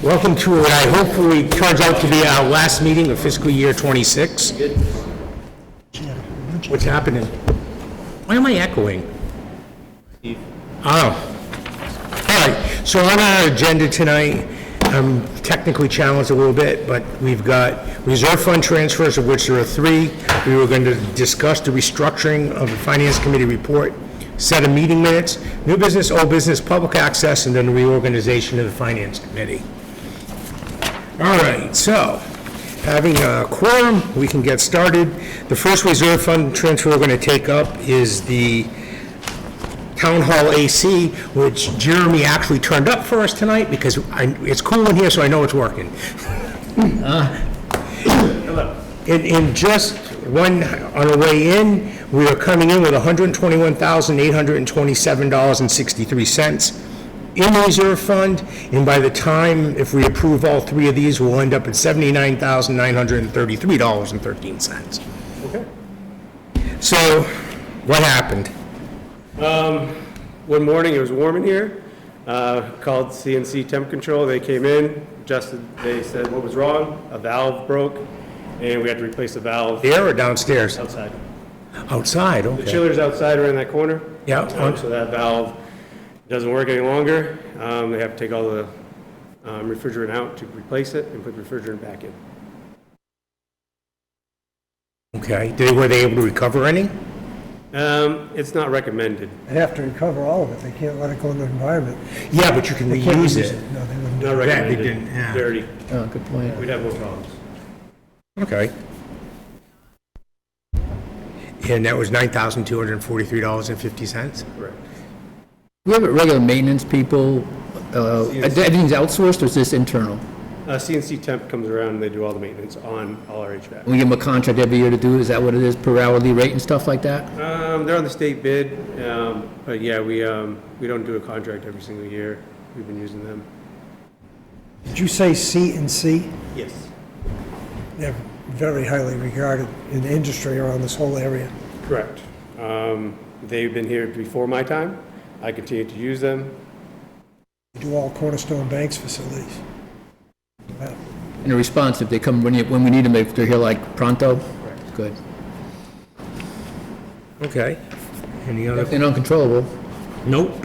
Welcome to what I hopefully turns out to be our last meeting of fiscal year '26. What's happening? Why am I echoing? Oh. All right, so on our agenda tonight, I'm technically challenged a little bit, but we've got reserve fund transfers, of which there are 3. We were going to discuss the restructuring of the Finance Committee report, set of meeting minutes, new business, old business, public access, and then the reorganization of the Finance Committee. All right, so having a quorum, we can get started. The first reserve fund transfer we're going to take up is the Town Hall AC, which Jeremy actually turned up for us tonight because it's cool in here, so I know it's working. In just one, on the way in, we are coming in with $121,827.63 in the reserve fund, and by the time, if we approve all 3 of these, we'll end up at $79,933.13. Okay. So, what happened? One morning, it was warm in here, called CNC Temp Control, they came in, adjusted, they said what was wrong, a valve broke, and we had to replace the valve Here or downstairs? outside. Outside, The okay. chiller's outside right in that corner. Yeah. So that valve doesn't work any longer, they have to take all the refrigerant out to replace it and put refrigerant back in. Okay, were they able to recover any? It's not recommended. They have to recover all of it. They can't let it go in the environment. Yeah, but you can They can't reuse use it. No, they wouldn't. Not recommended, didn't, yeah. dirty, Oh, good point. we'd have more problems. Okay. And that was $9,243.50? Correct. We have regular maintenance people, everything's outsourced or is this internal? CNC Temp comes around and they do all the maintenance on all our HVAC. We give them a contract every year to do, is that what it is, per hourly rate and stuff like that? They're on the state bid, but yeah, we don't do a contract every single year. We've been using them. Did you say C&C? Yes. They're very highly regarded in the industry around this whole area. Correct. They've been here before my time. I continue to use them. They do all Cornerstone Bank's facilities. Wow. And the response, if they come when we need them, if they're here like pronto? Good. Okay. Any other? If they're uncontrollable, Nope.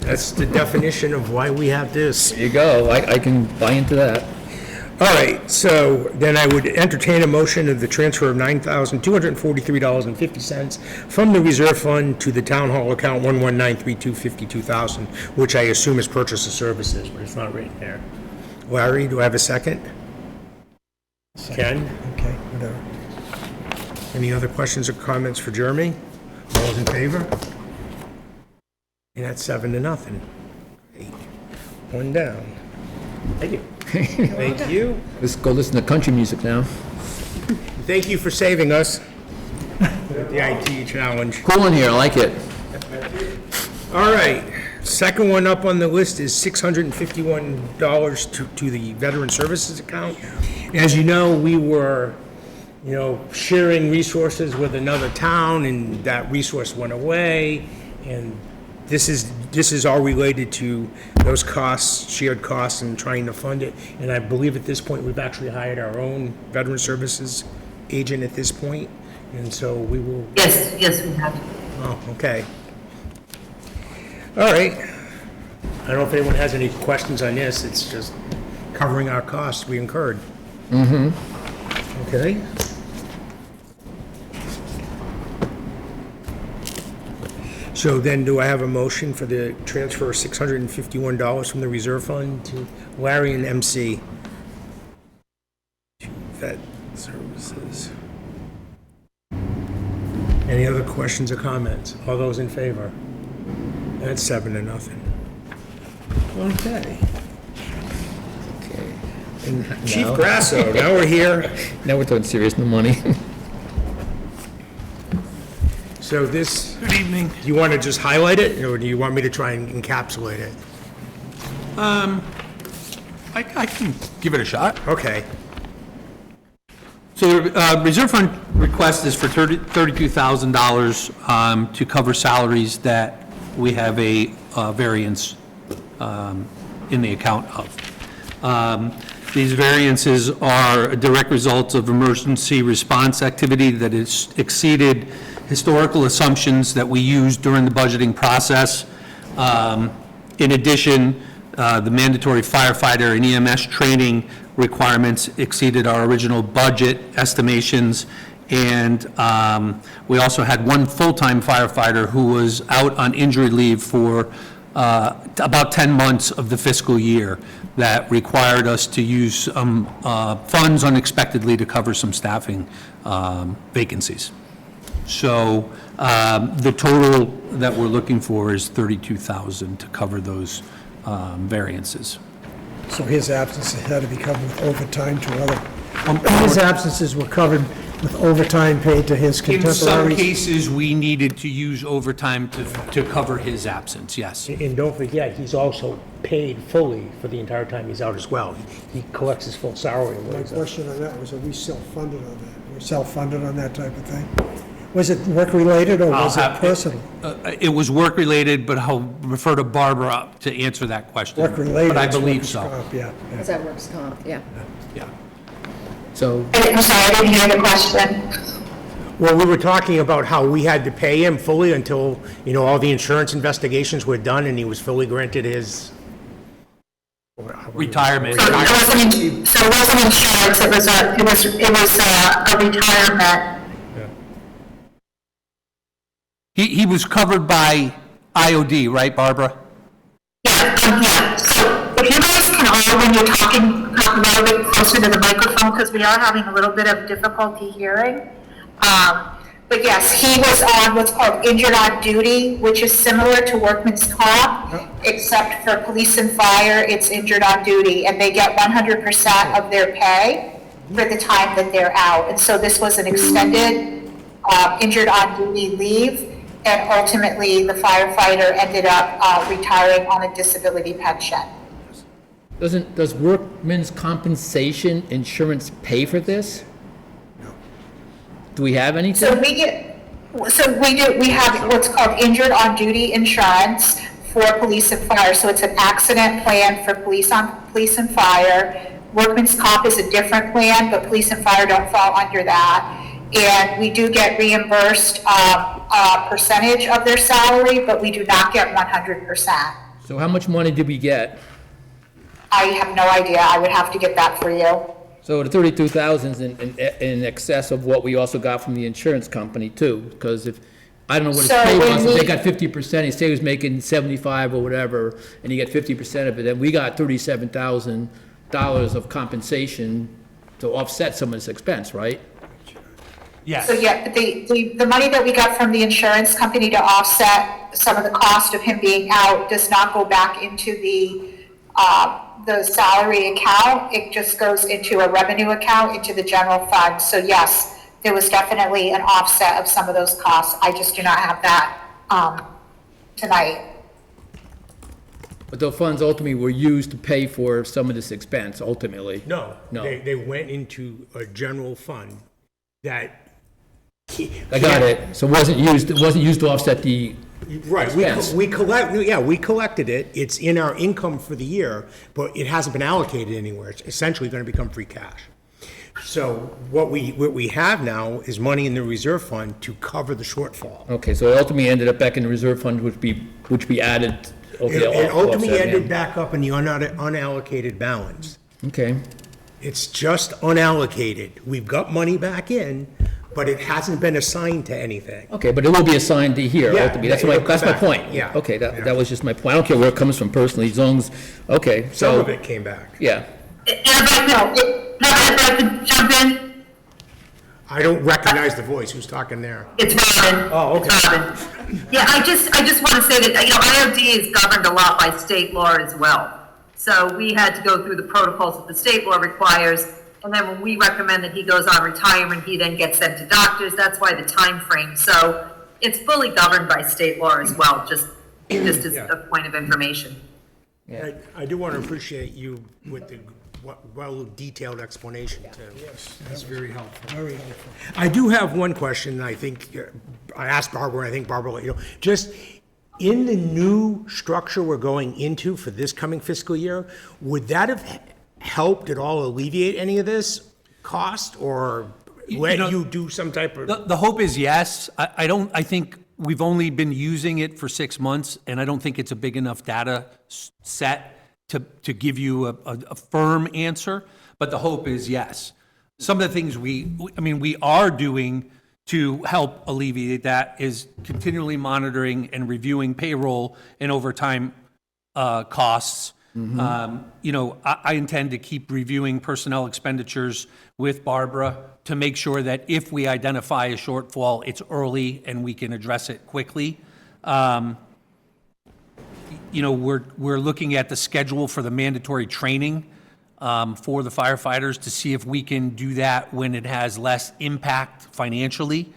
That's the definition of why we have this. there you go, I can buy into that. All right, so then I would entertain a motion of the transfer of $9,243.50 from the reserve fund to the town hall account 1193252,000, which I assume is purchase of services, but it's not written there. Larry, do I have a second? Ken? Okay, whatever. Any other questions or comments for Jeremy? All those in favor? And that's 7-0. 8. 1 down. Thank you. Thank you. Let's go listen to country music now. Thank you for saving us with the IT challenge. Cool in here, I like it. All right, second one up on the list is $651 to the Veteran Services account. As you know, we were, sharing resources with another town, and that resource went away, and this is all related to those costs, shared costs, and trying to fund it. And I believe at this point, we've actually hired our own Veteran Services agent at this point, and so we will. Yes, we have. Oh, okay. All right. I don't know if anyone has any questions on this. It's just covering our costs we incurred. Mm-hmm. Okay. So then do I have a motion for the transfer of $651 from the reserve fund to Larry and MC? To Vet Services. Any other questions or comments? All those in favor? That's 7-0. Okay. Okay. And Chief Now- Grasso, now we're here. Now we're talking serious, no money. So this. Good evening. Do you want to just highlight it, or do you want me to try and encapsulate it? I can give it a shot. Okay. So the reserve fund request is for $32,000 to cover salaries that we have a variance in the account of. These variances are a direct result of emergency response activity that has exceeded historical assumptions that we used during the budgeting process. In addition, the mandatory firefighter and EMS training requirements exceeded our original budget estimations, and we also had one full-time firefighter who was out on injury leave for about 10 months of the fiscal year that required us to use funds unexpectedly to cover some staffing vacancies. So the total that we're looking for is $32,000 to cover those variances. So his absences had to be covered with overtime to other, his absences were covered with overtime paid to his In some contemporaries? cases, we needed to use overtime to cover his absence, yes. And don't forget, he's also paid fully for the entire time he's out as well. He collects his full salary. when My he's out. question on that was, are we self-funded on that? We're self-funded on that type of thing? Was it work-related or was it personal? It was work-related, but I'll refer to Barbara to answer that question. Work-related? But I it's believe workers' so, comp, Yeah. Is that works comp? Yeah. yeah. So, I'm sorry, I didn't hear the question. Well, we were talking about how we had to pay him fully until, all the insurance investigations were done and he was fully granted his... Retirement. So it wasn't insurance, it was a retirement. He was covered by IOD, right, Barbara? Yeah, so if you guys can all, when you're talking, talk a little bit closer to the microphone, because we are having a little bit of difficulty hearing. But yes, he was on what's called injured on duty, which is similar to workman's comp, except for police and fire, it's injured on duty, and they get 100% of their pay for the time that they're out. And so this was an extended injured on duty leave, and ultimately the firefighter ended up retiring on a disability pension. does workman's compensation insurance pay for this? Do we have anything? So we have what's called injured on duty insurance for police and fire. So it's an accident plan for police and fire. Workman's comp is a different plan, but police and fire don't fall under that. And we do get reimbursed a percentage of their salary, but we do not get 100%. So how much money did we get? I have no idea. I would have to get that for you. So the 32,000 is in excess of what we also got from the insurance company too, because if, I don't know what his So pay when was, if they we- got 50%, he said he was making 75 or whatever, and he got 50% of it, and we got $37,000 of compensation to offset some of this expense, right? Yes. So yeah, but the money that we got from the insurance company to offset some of the cost of him being out does not go back into the salary account. It just goes into a revenue account, into the general fund. So yes, there was definitely an offset of some of those costs. I just do not have that tonight. But those funds ultimately were used to pay for some of this expense, ultimately. No. No. They went into a general fund that... I got it. So it wasn't used to offset the, Right, expense. we collected it, it's in our income for the year, but it hasn't been allocated anywhere, it's essentially gonna become free cash. So what we have now is money in the reserve fund to cover the shortfall. okay, so it ultimately ended up back in the reserve fund, which we added. It ultimately offset, ended yeah. back up in the unallocated balance. Okay. It's just unallocated, we've got money back in, but it hasn't been assigned to anything. Okay, but it will be assigned to here, Yeah, ultimately, that's it'll my, come that's my back, point. yeah, Okay, yeah. that was just my point, I don't care where it comes from personally, as long as, okay, so. Some of it came back. Yeah, And if I could jump in, I don't recognize the voice, who's talking there? it's Robin. Oh, okay. It's Robin. Yeah, I just want to say that, IOD is governed a lot by state law as well. So we had to go through the protocols that the state law requires. And then when we recommend that he goes on retirement, he then gets sent to doctors. That's why the time frame. So it's fully governed by state law as well, just as a point of information. I do want to appreciate you with the well-detailed explanation, too. Yes. That's very helpful. Very helpful. I do have one question, and I think, I asked Barbara, and I think Barbara, just in the new structure we're going into for this coming fiscal year, would that have help at all alleviate any of this cost, or let know, you do some type of? The hope is yes. I think we've only been using it for 6 months, and I don't think it's a big enough data set to give you a firm answer, but the hope is yes. Some of the things we are doing to help alleviate that is continually monitoring and reviewing payroll and overtime costs. I intend to keep reviewing personnel expenditures with Barbara to make sure that if we identify a shortfall, it's early and we can address it quickly. We're looking at the schedule for the mandatory training for the firefighters to see if we can do that when it has less impact financially,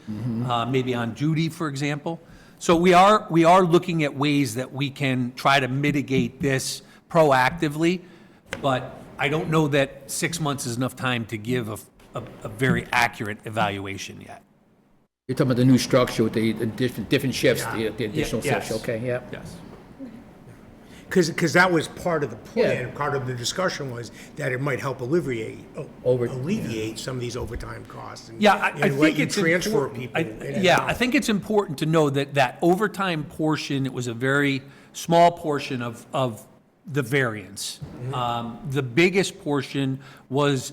maybe on duty, for example. So we are looking at ways that we can try to mitigate this proactively, but I don't know that 6 months is enough time to give a very accurate evaluation yet. You're talking about the new structure with the different shifts, the additional Yes. shifts, okay, yeah. Yes. Because that was part of the plan, Yeah. part of the discussion was that it might help alleviate some of these overtime costs. And- Yeah, I and think let you it's transfer important. people. in and Yeah, out. I think it's important to know that overtime portion, it was a very small portion of the variance. The biggest portion was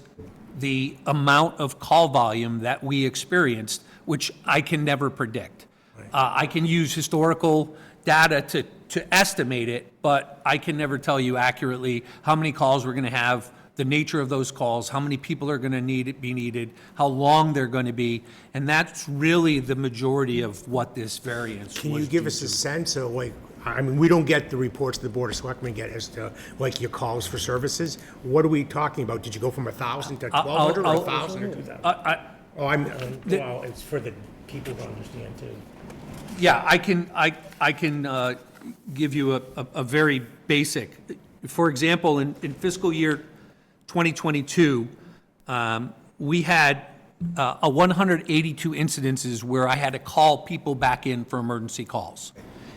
the amount of call volume that we experienced, which I can never predict. I can use historical data to estimate it, but I can never tell you accurately how many calls we're going to have, the nature of those calls, how many people are going to be needed, how long they're going to be, and that's really the majority of what this variance was. Can you give us a sense of, like, I mean, we don't get the reports the Board of Selectmen get as to, like, your calls for services. What are we talking about? Did you go from 1,000 to 1,200 or I'll- 1,000 or 2,000? Oh, well, it's for the people to understand too. Yeah, I can give you a very basic. For example, in fiscal year 2022, we had 182 incidences where I had to call people back in for emergency calls.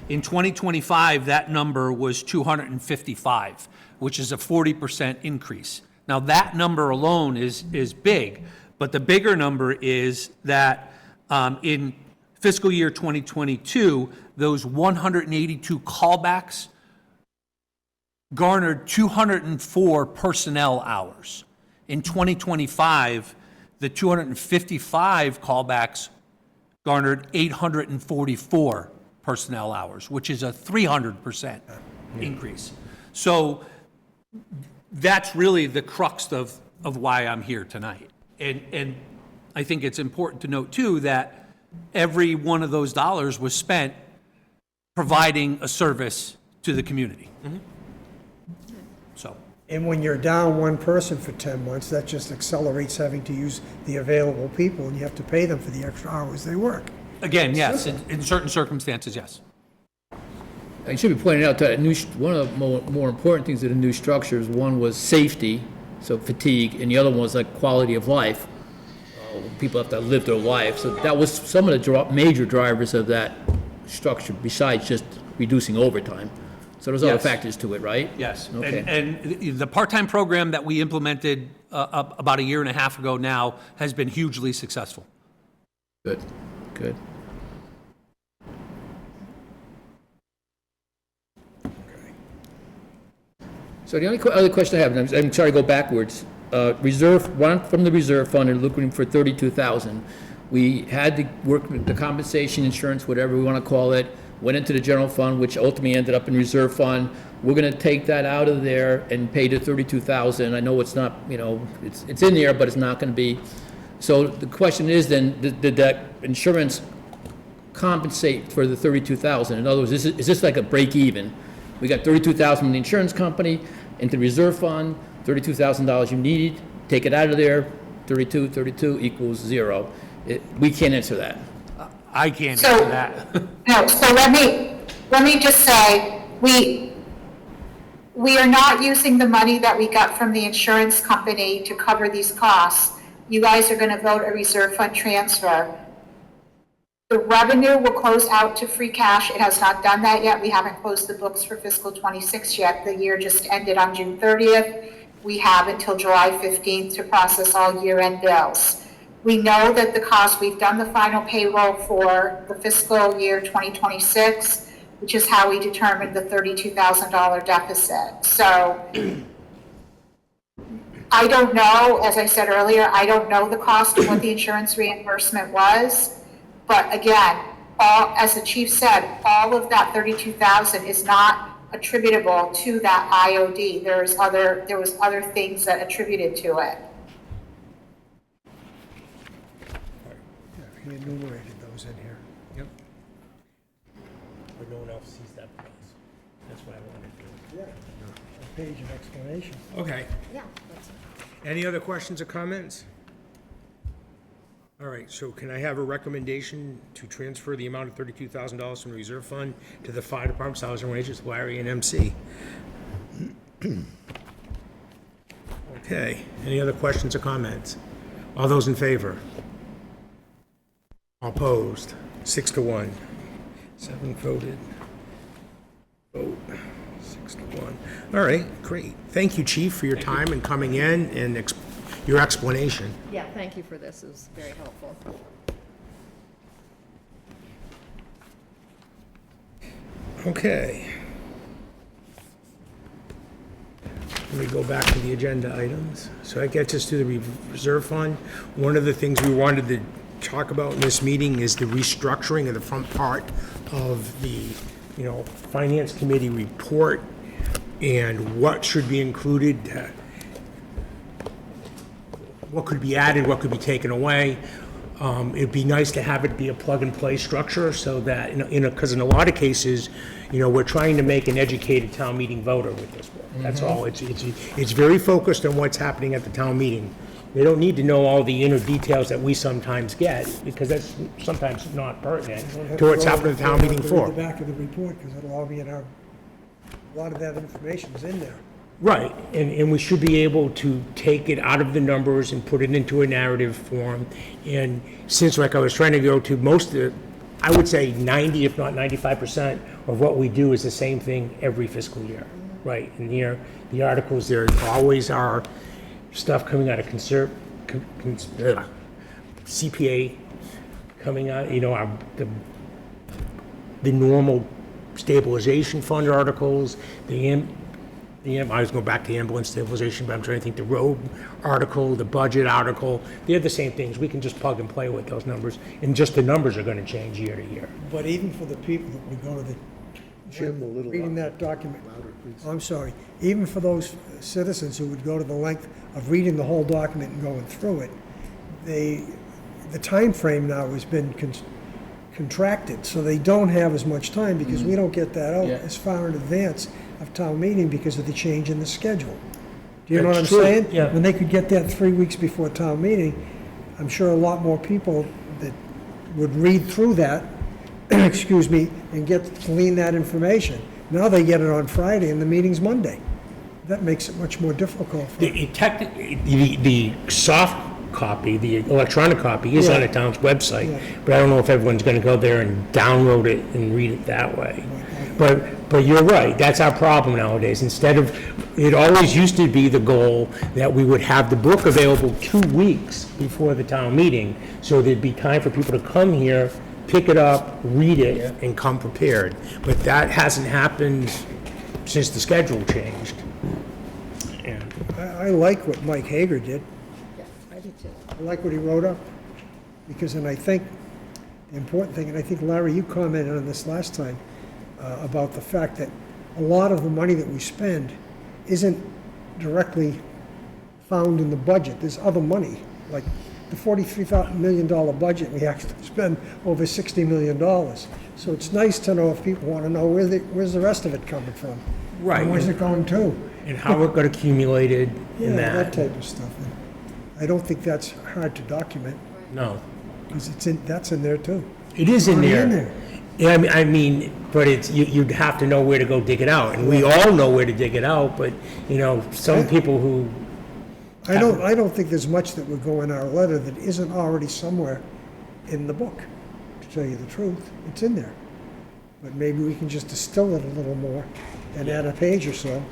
In 2025, that number was 255, which is a 40% increase. Now, that number alone is big, but the bigger number is that in fiscal year 2022, those 182 callbacks garnered 204 personnel hours. In 2025, the 255 callbacks garnered 844 personnel hours, which is a 300% increase. So that's really the crux of why I'm here tonight. And I think it's important to note, too, that every one of those dollars was spent providing a service to the community. So, And when you're down one person for 10 months, that just accelerates having to use the available people, and you have to pay them for the extra hours they work. again, yes, in certain circumstances, yes. It should be pointed out that one of the more important things of the new structures, one was safety, so fatigue, and the other one was like quality of life. People have to live their life, so that was some of the major drivers of that structure, besides just reducing overtime. So there's other Yes. factors to it, right? Yes, Okay. and the part-time program that we implemented about a year and a half ago now has been hugely successful. Good, good. So the only other question I have, and I'm sorry to go backwards, from the reserve fund and looking for 32,000. We had to work with the compensation, insurance, whatever we want to call it, went into the general fund, which ultimately ended up in reserve fund. We're going to take that out of there and pay the 32,000. I know it's not, it's in there, but it's not going to be. So the question is then, did that insurance compensate for the 32,000? In other words, is this like a break even? We got 32,000 from the insurance company into the reserve fund, $32,000 you need, take it out of there, 32 equals zero. We can't answer that. I can't So- answer that. No, so let me just say, we are not using the money that we got from the insurance company to cover these costs. You guys are gonna vote a reserve fund transfer. The revenue will close out to free cash. It has not done that yet. We haven't closed the books for fiscal '26 yet. The year just ended on June 30th. we have until July 15th to process all year-end bills. We know that the cost, we've done the final payroll for the fiscal year 2026, which is how we determined the $32,000 deficit. So I don't know, as I said earlier, I don't know the cost of what the insurance reimbursement was. But again, as the chief said, all of that 32,000 is not attributable to that IOD. There was other things that attributed to it. He enumerated those in here. Yep. But no one else sees that but us. That's what I wanted to do. Yeah. A page of explanation. Okay. Yeah. Any other questions or comments? All right, so can I have a recommendation to transfer the amount of $32,000 from the reserve fund to the fire department salaries and wages, Larry and MC? Okay, any other questions or comments? All those in favor? All opposed? 6-1. 7 voted. Vote, 6-1. All right, great. Thank you, Chief, for your time and coming in and your explanation. Yeah, thank you for this, it was very helpful. Okay. Let me go back to the agenda items. So that gets us to the reserve fund. One of the things we wanted to talk about in this meeting is the restructuring of the front part of the, Finance Committee report and what should be included, what could be added, what could be taken away. It'd be nice to have it be a plug-and-play structure so that, because in a lot of cases, we're trying to make an educated town meeting voter with this book. That's all. It's very focused on what's happening at the town meeting. They don't need to know all the inner details that we sometimes get, because that's sometimes not pertinent to what's happening at the town meeting floor. Read the back of the report, because it'll all be in our, a lot of that information is in there. Right, and we should be able to take it out of the numbers and put it into a narrative form. And since, like I was trying to go to, most of the, I would say 90, if not 95% of what we do is the same thing every fiscal year, right? And here, the articles, there always are stuff coming out of CPA, coming out, the normal stabilization fund articles, I was going back to the ambulance stabilization, but I'm trying to think the road article, the budget article, they're the same things. We can just plug and play with those numbers, and just the numbers are going to change year to year. But even for the people that would go to the, reading that document, I'm sorry, even for those citizens who would go to the length of reading the whole document and going through it, the time frame now has been contracted, so they don't have as much time, because we don't get that out Yeah. as far in advance of town meeting because of the change in the schedule. Do you know what I'm That's true, saying? yeah. When they could get that 3 weeks before town meeting, I'm sure a lot more people that would read through that, excuse me, and glean that information. Now they get it on Friday and the meeting's Monday. That makes it much more difficult for them. The soft copy, the electronic copy is on the town's website, Yeah. but I don't know if everyone's going to go there and download it and read it that way. But you're right, that's our problem nowadays. Instead of, it always used to be the goal that we would have the book available 2 weeks before the town meeting, so there'd be time for people to come here, pick it up, read it, and come prepared. But that hasn't happened since the schedule changed. And I like what Mike Hager did. Yeah, I do too. I like what he wrote up, because, and I think, the important thing, and I think, Larry, you commented on this last time, about the fact that a lot of the money that we spend isn't directly found in the budget. There's other money, like the $43 million budget, we actually spend over $60 million. So it's nice to know, if people want to know, where's the rest of it coming from? Right. And where's it going to? and how it got accumulated Yeah, in that that. type of stuff. And I don't think that's hard to document, No, because that's in there too. it is in Already there. in there. Yeah, I mean, but it's, you'd have to know where to go dig it out, and we all know where to dig it out, but, you know, some people who, I don't think there's much that would go in our letter that isn't already somewhere in the book, to tell you the truth. It's in there. But maybe we can just distill it a little more and add a page or so,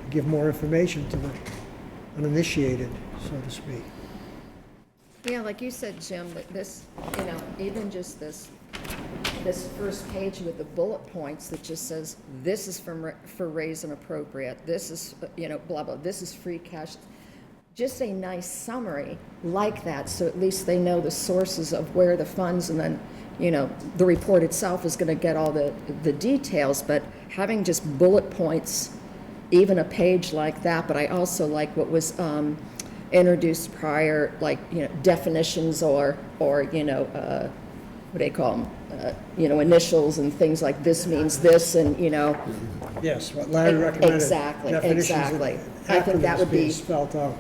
give more information to the uninitiated, so to speak. Yeah, like you said, Jim, that this, even just this first page with the bullet points that just says, this is for raise and appropriate, this is, blah, blah, this is free cash. Just a nice summary like that, so at least they know the sources of where the funds, and then, the report itself is gonna get all the details, but having just bullet points, even a page like that, but I also like what was, introduced prior, like, definitions or, what do they call them? Initials and things like this means this, and, Yes, what Larry recommended. Exactly, definitions and exactly. I think that acronyms would be- being spelled out.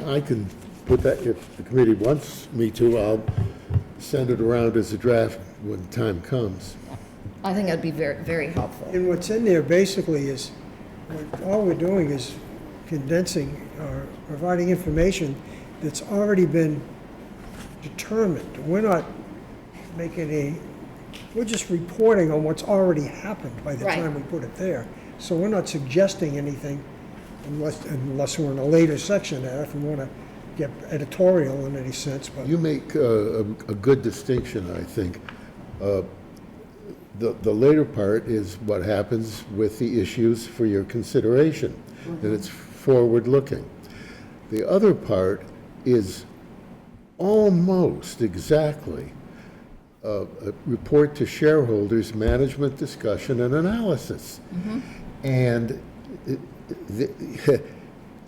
I can put that, if the committee wants me to, I'll send it around as a draft when time comes. I think that'd be very, very helpful. And what's in there basically is, all we're doing is condensing or providing information that's already been determined. We're not we're just reporting on what's already happened by the Right. time we put it there. So we're not suggesting anything unless we're in a later section there, if we want to get editorial in any sense, but. You make a good distinction, I think. The later part is what happens with the issues for your consideration, and it's forward-looking. The other part is almost exactly a report to shareholders, management discussion and analysis. And,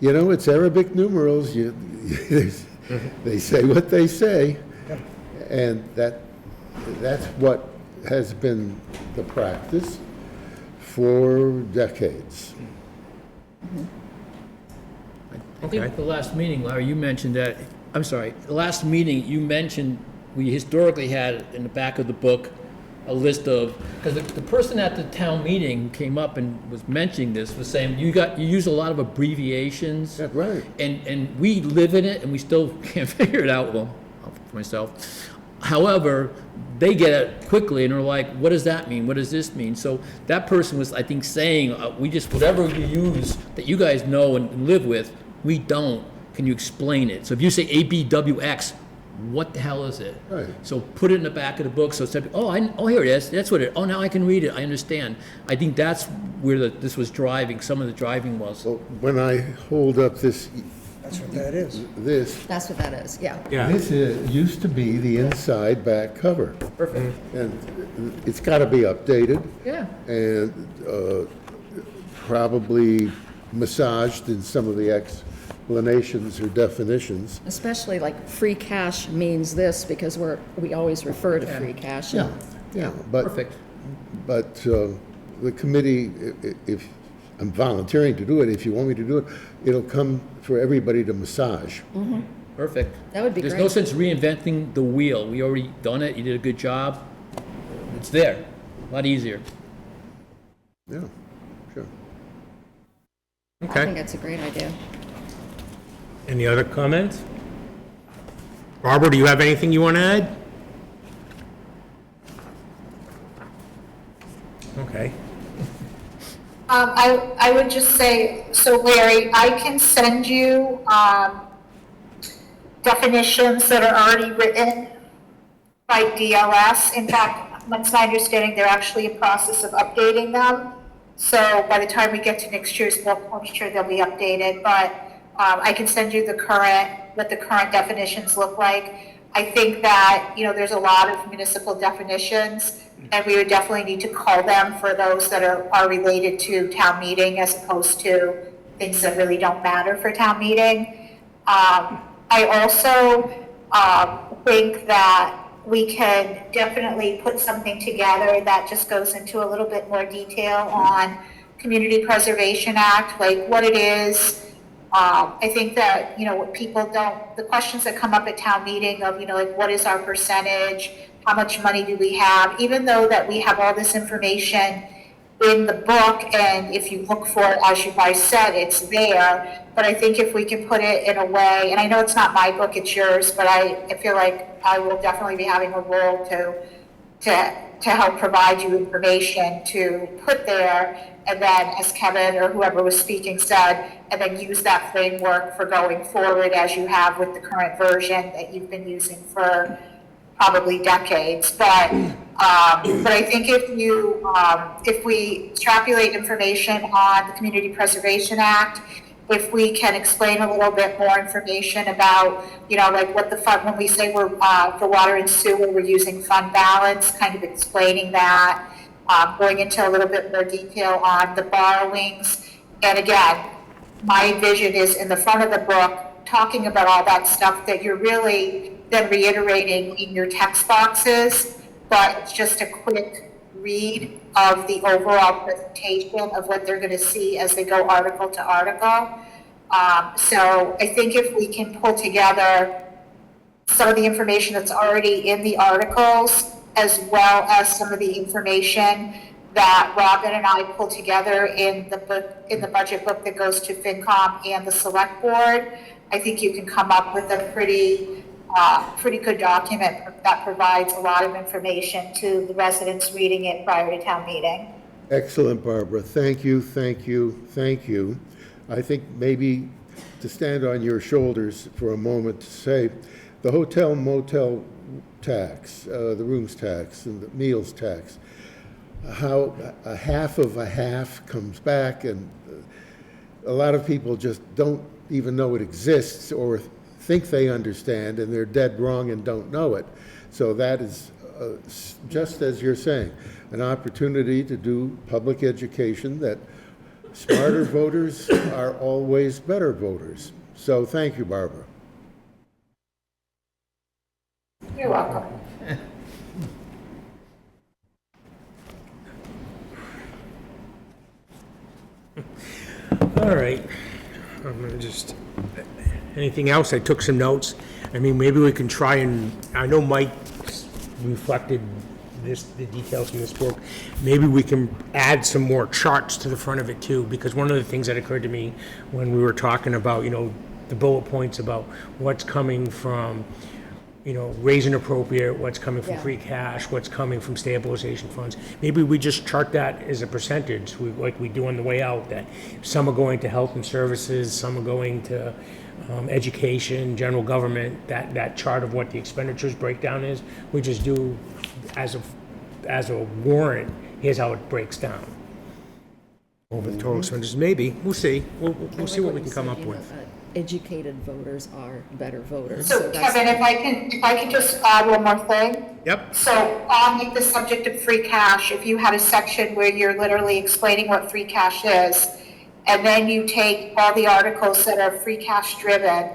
it's Arabic numerals, they say what they say, and that's what has been the practice for decades. I think the last meeting, Larry, you mentioned that, I'm sorry, the last meeting, you mentioned we historically had in the back of the book a list of, because the person at the town meeting who came up and was mentioning this was saying, you use a lot of abbreviations. That's right. And we live in it, and we still can't figure it out, well, for myself. However, they get it quickly, and are like, what does that mean? What does this mean? So that person was, I think, saying, whatever you use that you guys know and live with, we don't. Can you explain it? So if you say ABWX, what the hell is it? Right. So put it in the back of the book, so it's, here it is, that's what it, now I can read it, I understand. I think that's where this was driving, some of the driving was. So when I hold up That's what that is. That's what that is, yeah. This used to be the inside back cover. Perfect. And it's got to be updated Yeah. and probably massaged in some of the explanations or definitions. Especially like free cash means this, because we always refer to free cash. Yeah, but, Perfect. but the committee, if I'm volunteering to do it, if you want me to do it, it'll come for everybody to massage. Perfect. That would be There's great. no sense reinventing the wheel. We already done it. You did a good job. It's there. A lot easier. Yeah, sure. I think Okay. that's a great idea. Any other comments? Barbara, do you have anything you want to add? Okay. I would just say, so Larry, I can send you, definitions that are already written by DLS. In fact, it's my understanding they're actually in process of updating them. So by the time we get to next year's book, I'm sure they'll be updated, but, I can send you what the current definitions look like. I think that, there's a lot of municipal definitions, and we would definitely need to call them for those that are related to town meeting as opposed to things that really don't matter for town meeting. I also think that we can definitely put something together that just goes into a little bit more detail on Community Preservation Act, like what it is. I think that, what people the questions that come up at town meeting of, like what is our percentage? How much money do we have? Even though that we have all this information in the book, and if you look for it, as you guys said, it's there. But I think if we can put it in a way, and I know it's not my book, it's yours, but I feel like I will definitely be having a role to help provide you information to put there. And then, as Kevin or whoever was speaking said, and then use that framework for going forward as you have with the current version that you've been using for probably decades. But I think if we extrapolate information on the Community Preservation Act, if we can explain a little bit more information about, like what the fund, when we say we're, for water and sewer, we're using fund balance, kind of explaining that, going into a little bit more detail on the borrowings. And again, my vision is in the front of the book, talking about all that stuff that you're really then reiterating in your text boxes, but it's just a quick read of the overall presentation of what they're going to see as they go article to article. So I think if we can pull together some of the information that's already in the articles, as well as some of the information that Robin and I pull together in the book, in the budget book that goes to FinCom and the Select Board, I think you can come up with a pretty good document that provides a lot of information to the residents reading it prior to town meeting. Excellent, Barbara. Thank you, thank you, thank you. I think maybe to stand on your shoulders for a moment to say, the hotel motel tax, the rooms tax and the meals tax, how a half of a half comes back, and a lot of people just don't even know it exists or think they understand, and they're dead wrong and don't know it. So that is, just as you're saying, an opportunity to do public education, that smarter voters are always better voters. So thank you, Barbara. You're welcome. All right. I'm gonna just, anything else? I took some notes. I mean, maybe we can try and, I know Mike reflected the details from this book. Maybe we can add some more charts to the front of it too, because one of the things that occurred to me when we were talking about, the bullet points about what's coming from, raise and appropriate, what's coming from Yeah. free cash, what's coming from stabilization funds. Maybe we just chart that as a percentage, like we do on the way out, that some are going to health and services, some are going to education, general government, that chart of what the expenditures breakdown is, we just do as a warrant, here's how it breaks down. Over the total expenditures, maybe, we'll see, we'll see what we can come up with. Educated voters are better voters. So that's- Kevin, if I can just add one more thing. Yep. So on like the subject of free cash, if you had a section where you're literally explaining what free cash is, and then you take all the articles that are free cash driven,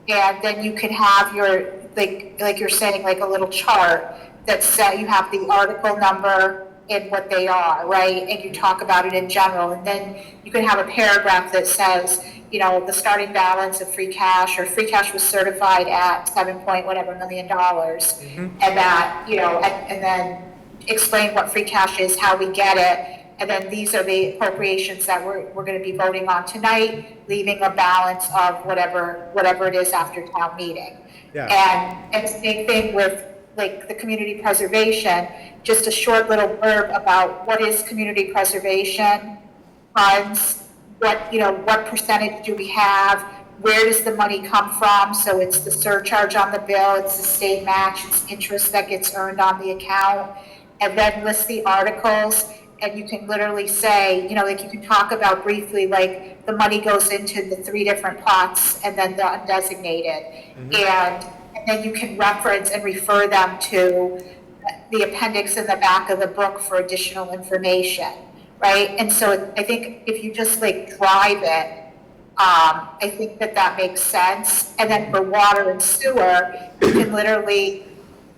and then you can have your, like you're saying, like a little chart that says you have the article number and what they are, right? And you talk about it in general, and then you can have a paragraph that says, the starting balance of free cash, or free cash was certified at $7 million, and that, and then explain what free cash is, how we get it, and then these are the appropriations that we're going to be voting on tonight, leaving a balance of whatever it is after town meeting. Yeah. And the same thing with like the community preservation, just a short little blurb about what is community preservation funds, what percentage do we have, where does the money come from? So it's the surcharge on the bill, it's the state match, it's interest that gets earned on the account, and then list the articles. And you can literally say, like you can talk about briefly, like the money goes into the 3 different pots and then the undesignated. And then you can reference and refer them to the appendix in the back of the book for additional information, right? And so I think if you just like drive it, I think that makes sense. And then for water and sewer, you can literally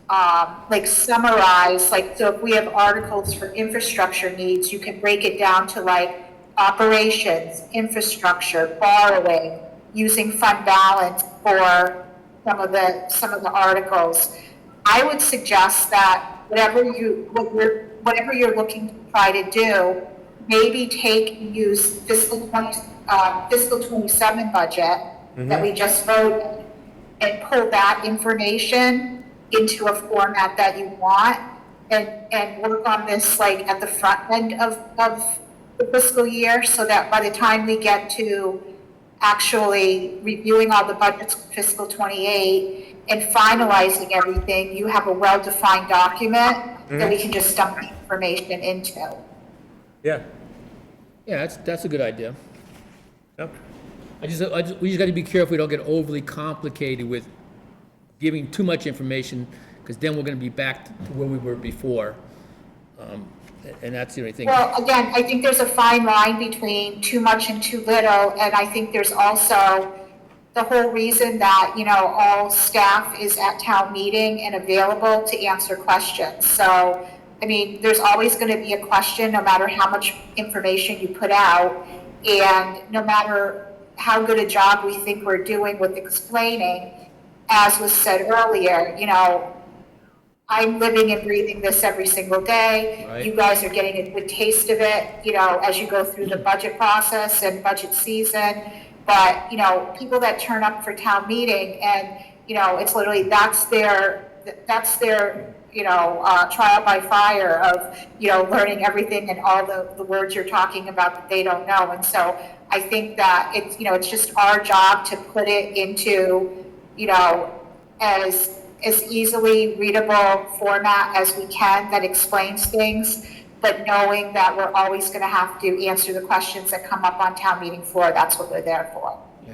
like summarize, like, so if we have articles for infrastructure needs, you can break it down to like operations, infrastructure, borrowing, using fund balance for some of the articles. I would suggest that whatever you're looking to try to do, maybe use fiscal 27 budget that we just voted, and pull that information into a format that you want, and work on this like at the front end of the fiscal year, so that by the time we get to actually reviewing all the budgets for fiscal '28 and finalizing everything, you have a well-defined document that we can just dump the information into. Yeah. Yeah, that's a good idea. Yep. We just gotta be careful we don't get overly complicated with giving too much information, because then we're gonna be back to where we were before. And that's the only thing. Well, again, I think there's a fine line between too much and too little, and I think there's also the whole reason that, all staff is at town meeting and available to answer questions. So, I mean, there's always going to be a question, no matter how much information you put out, and no matter how good a job we think we're doing with explaining, as was said earlier, I'm living and breathing this every single day. Right. You guys are getting a good taste of it, as you go through the budget process and budget season. But, people that turn up for town meeting and, it's literally, that's their trial by fire of, learning everything and all the words you're talking about that they don't know. And so I think that it's just our job to put it into, as easily readable format as we can that explains things, but knowing that we're always going to have to answer the questions that come up on town meeting floor. That's what we're there for. Yeah,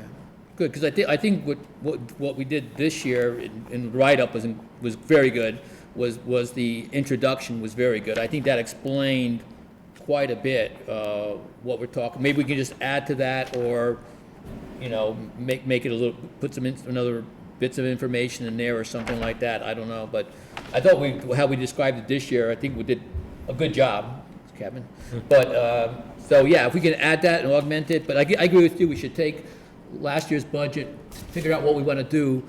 good, because I think what we did this year in the write-up was very good, was the introduction was very good. I think that explained quite a bit what we're talking. Maybe we can just add to that, or, make it a little, put some another bits of information in there or something like that. I don't know, but I thought how we described it this year, I think we did a good job, Kevin. But, so yeah, if we can add that and augment it, but I agree with you, we should take last year's budget, figure out what we want to do,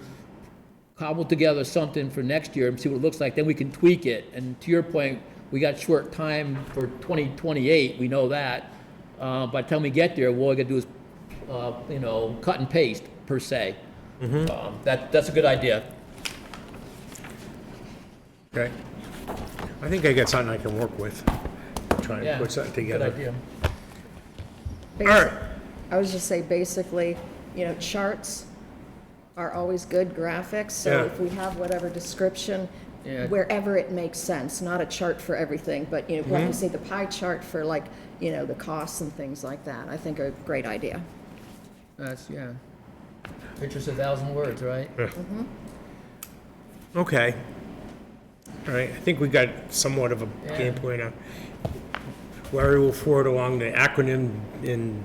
cobble together something for next year and see what it looks like, then we can tweak it. And to your point, we got short time for 2028, we know that. By the time we get there, all we gotta do is, cut and paste, per se. That's a good idea. Okay. I think I got something I can work with. Try Yeah, and put something good together. idea. All right. I was just say, basically, charts are always good graphics, so Yeah. if we have whatever description, Yeah. wherever it makes sense, not a chart for everything, but, Mm-hmm. like you say, the pie chart for the costs and things like that, I think are a great idea. That's, yeah. Picture's 1,000 words, right? Okay. All right, I think we got somewhat of a game plan now. Larry will forward along the acronym in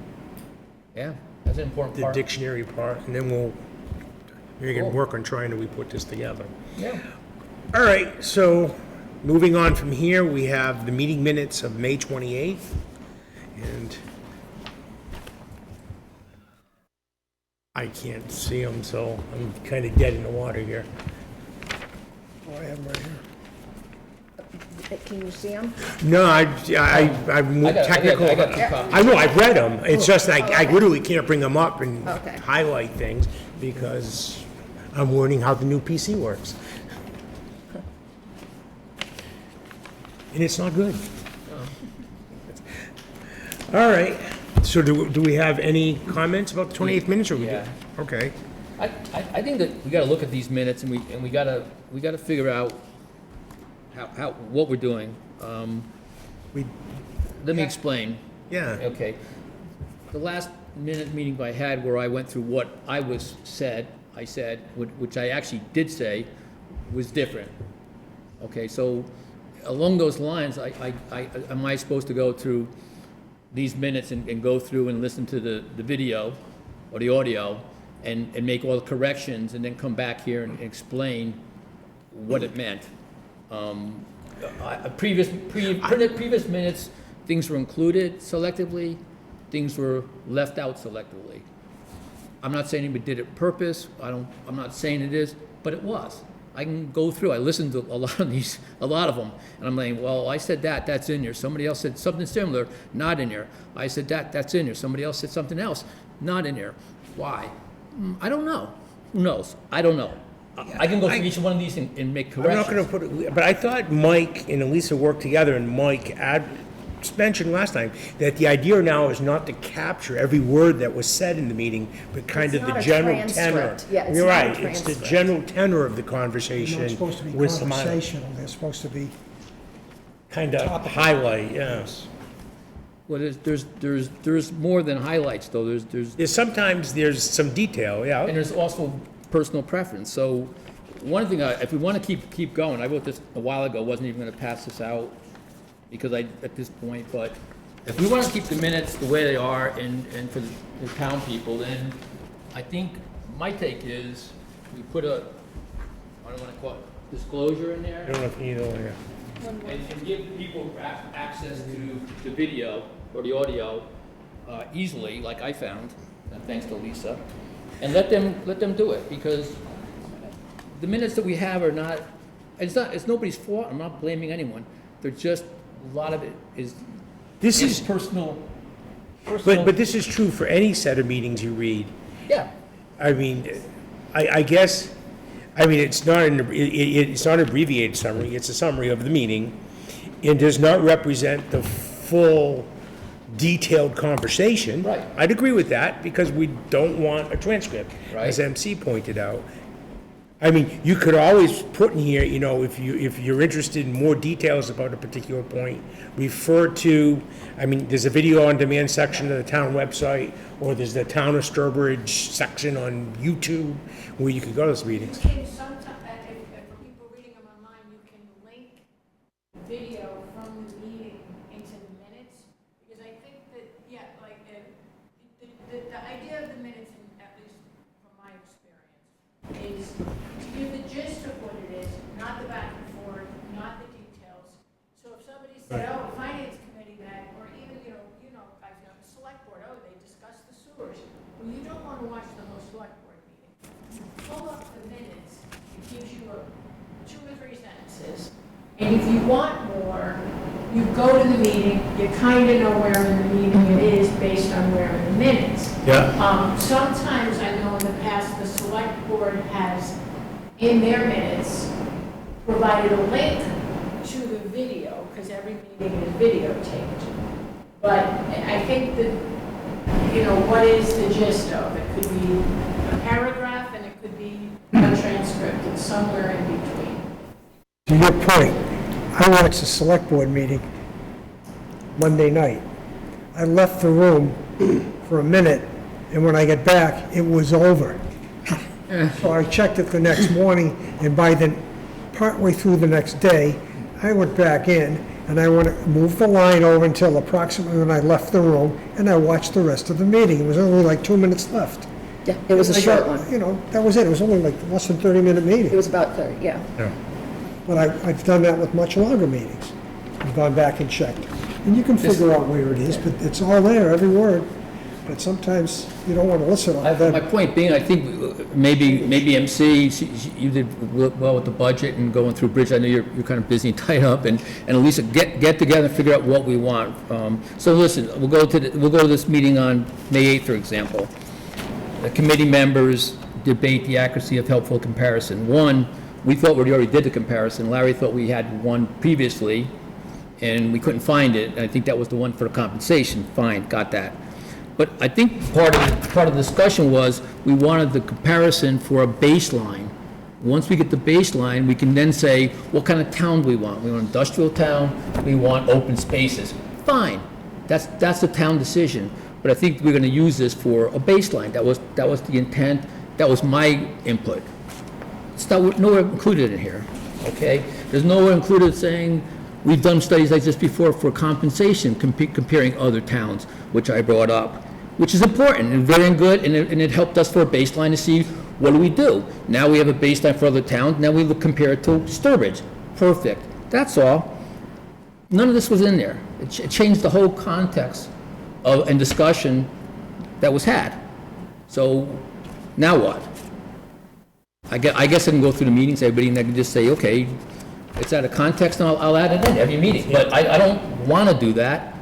Yeah, that's an important the part. dictionary part, and then we can work on trying to put this together. Yeah. All right, so moving on from here, we have the meeting minutes of May 28th. And I can't see them, so I'm kind of dead in the water here. Oh, I have them right here. Can you see them? No, I'm more technical. I got two copies. I know, I've read them. It's just I literally can't bring them up and Okay. highlight things because I'm learning how the new PC works. And it's not good. All right, so do we have any comments about the 28th minutes, or we Yeah. do? Okay. I think that we gotta look at these minutes and we gotta figure out what we're doing. We, Let me explain. yeah, Okay. The last meeting I had where I went through what I said, which I actually did say, was different. Okay, so along those lines, am I supposed to go through these minutes and go through and listen to the video or the audio and make all the corrections and then come back here and explain what it meant? Previous minutes, things were included selectively, things were left out selectively. I'm not saying anybody did it purpose, I'm not saying it is, but it was. I can go through, I listened to a lot of them, and I'm like, well, I said that's in here. Somebody else said something similar, not in here. I said that's in here. Somebody else said something else, not in here. Why? I don't know. Who knows? I don't know. I can go through each one of these and make I'm not corrections. gonna put it, but I thought Mike and Elisa worked together, and Mike mentioned last time, that the idea now is not to capture every word that was said in the meeting, but kind It's of the not a general tenor. transcript. Yeah, it's You're not a right, it's the transcript. general tenor of the They're conversation not supposed to be with some conversational, they're supposed to be, kind of highlight, yes. Well, there's more than highlights, though. Sometimes there's some detail, yeah. And there's also personal preference. So one thing, if we want to keep going, I wrote this a while ago, wasn't even going to pass this out because at this point, but if we want to keep the minutes the way they are and for the town people, then I think my take is we put I don't want to call it disclosure in there. I don't know if you know, yeah. And give people access to the video or the audio easily, like I found, thanks to Lisa, and let them do it, because the minutes that we have are not, it's nobody's fault, I'm not blaming anyone, they're just, a lot of it is This is, personal. but this is true for any set of meetings you read. Yeah, I mean, I guess, it's not it's not an abbreviated summary, it's a summary of the meeting. It does not represent the full detailed conversation. Right. I'd agree with that, because we don't want a transcript, as Right. MC pointed out. I mean, you could always put in here, if you're interested in more details about a particular point, refer to, there's a video on demand section of the town website, or there's the Town of Sturbridge section on YouTube, where you can go to those meetings. You can sometimes, for people reading them online, you can link video from the meeting into the minutes, because I think that, the idea of the minutes, at least from my experience, is to give the gist of what it is, not the back and forth, not the details. So if somebody said, oh, finance committee met, or even, I've known the select board, oh, they discussed the sewers. Well, you don't want to watch the whole select board meeting. Pull up the minutes, it gives you 2 or 3 sentences. And if you want more, you go to the meeting, you kind of know where in the meeting it is based on where in the minutes. Yeah. Sometimes I know in the past, the select board has, in their minutes, provided a link to the video, because every meeting is videotaped. But I think that, what is the gist of? It could be a paragraph, and it could be a transcript, it's somewhere in between. to your point, I watched the select board meeting Monday night. I left the room for a minute, and when I got back, it was over. So I checked it the next morning, and by then, partway through the next day, I went back in, and I moved the line over until approximately when I left the room, and I watched the rest of the meeting. It was only like 2 minutes left. Yeah, it was a I short got- one. That was it. It was only like less than 30-minute meeting. It was about 30, yeah. But I've done that with much longer meetings. I've gone back and checked. And you can figure out where it is, but it's all there, every word. But sometimes you don't want to listen all My that. point being, I think maybe MC, you did well with the budget and going through Bridge. I know you're kind of busy and tied up, and Elisa, get together and figure out what we want. So listen, we'll go to this meeting on May 8th, for example. The committee members debate the accuracy of helpful comparison. One, we thought we already did the comparison. Larry thought we had one previously, and we couldn't find it. I think that was the one for the compensation. Fine, got that. But I think part of the discussion was, we wanted the comparison for a baseline. Once we get the baseline, we can then say, what kind of town do we want? We want an industrial town, we want open spaces. Fine, that's the town decision. But I think we're gonna use this for a baseline. That was the intent, that was my input. It's not, nowhere included in here, okay? There's nowhere included saying, we've done studies like this before for compensation, comparing other towns, which I brought up, which is important and very good, and it helped us for a baseline to see, what do we do? Now we have a baseline for other towns, now we compare it to Sturbridge. Perfect, that's all. None of this was in there. It changed the whole context and discussion that was had. So, now what? I guess I can go through the meetings, everybody, and I can just say, okay, it's out of context, and I'll add it in every meeting. But I don't want to do that.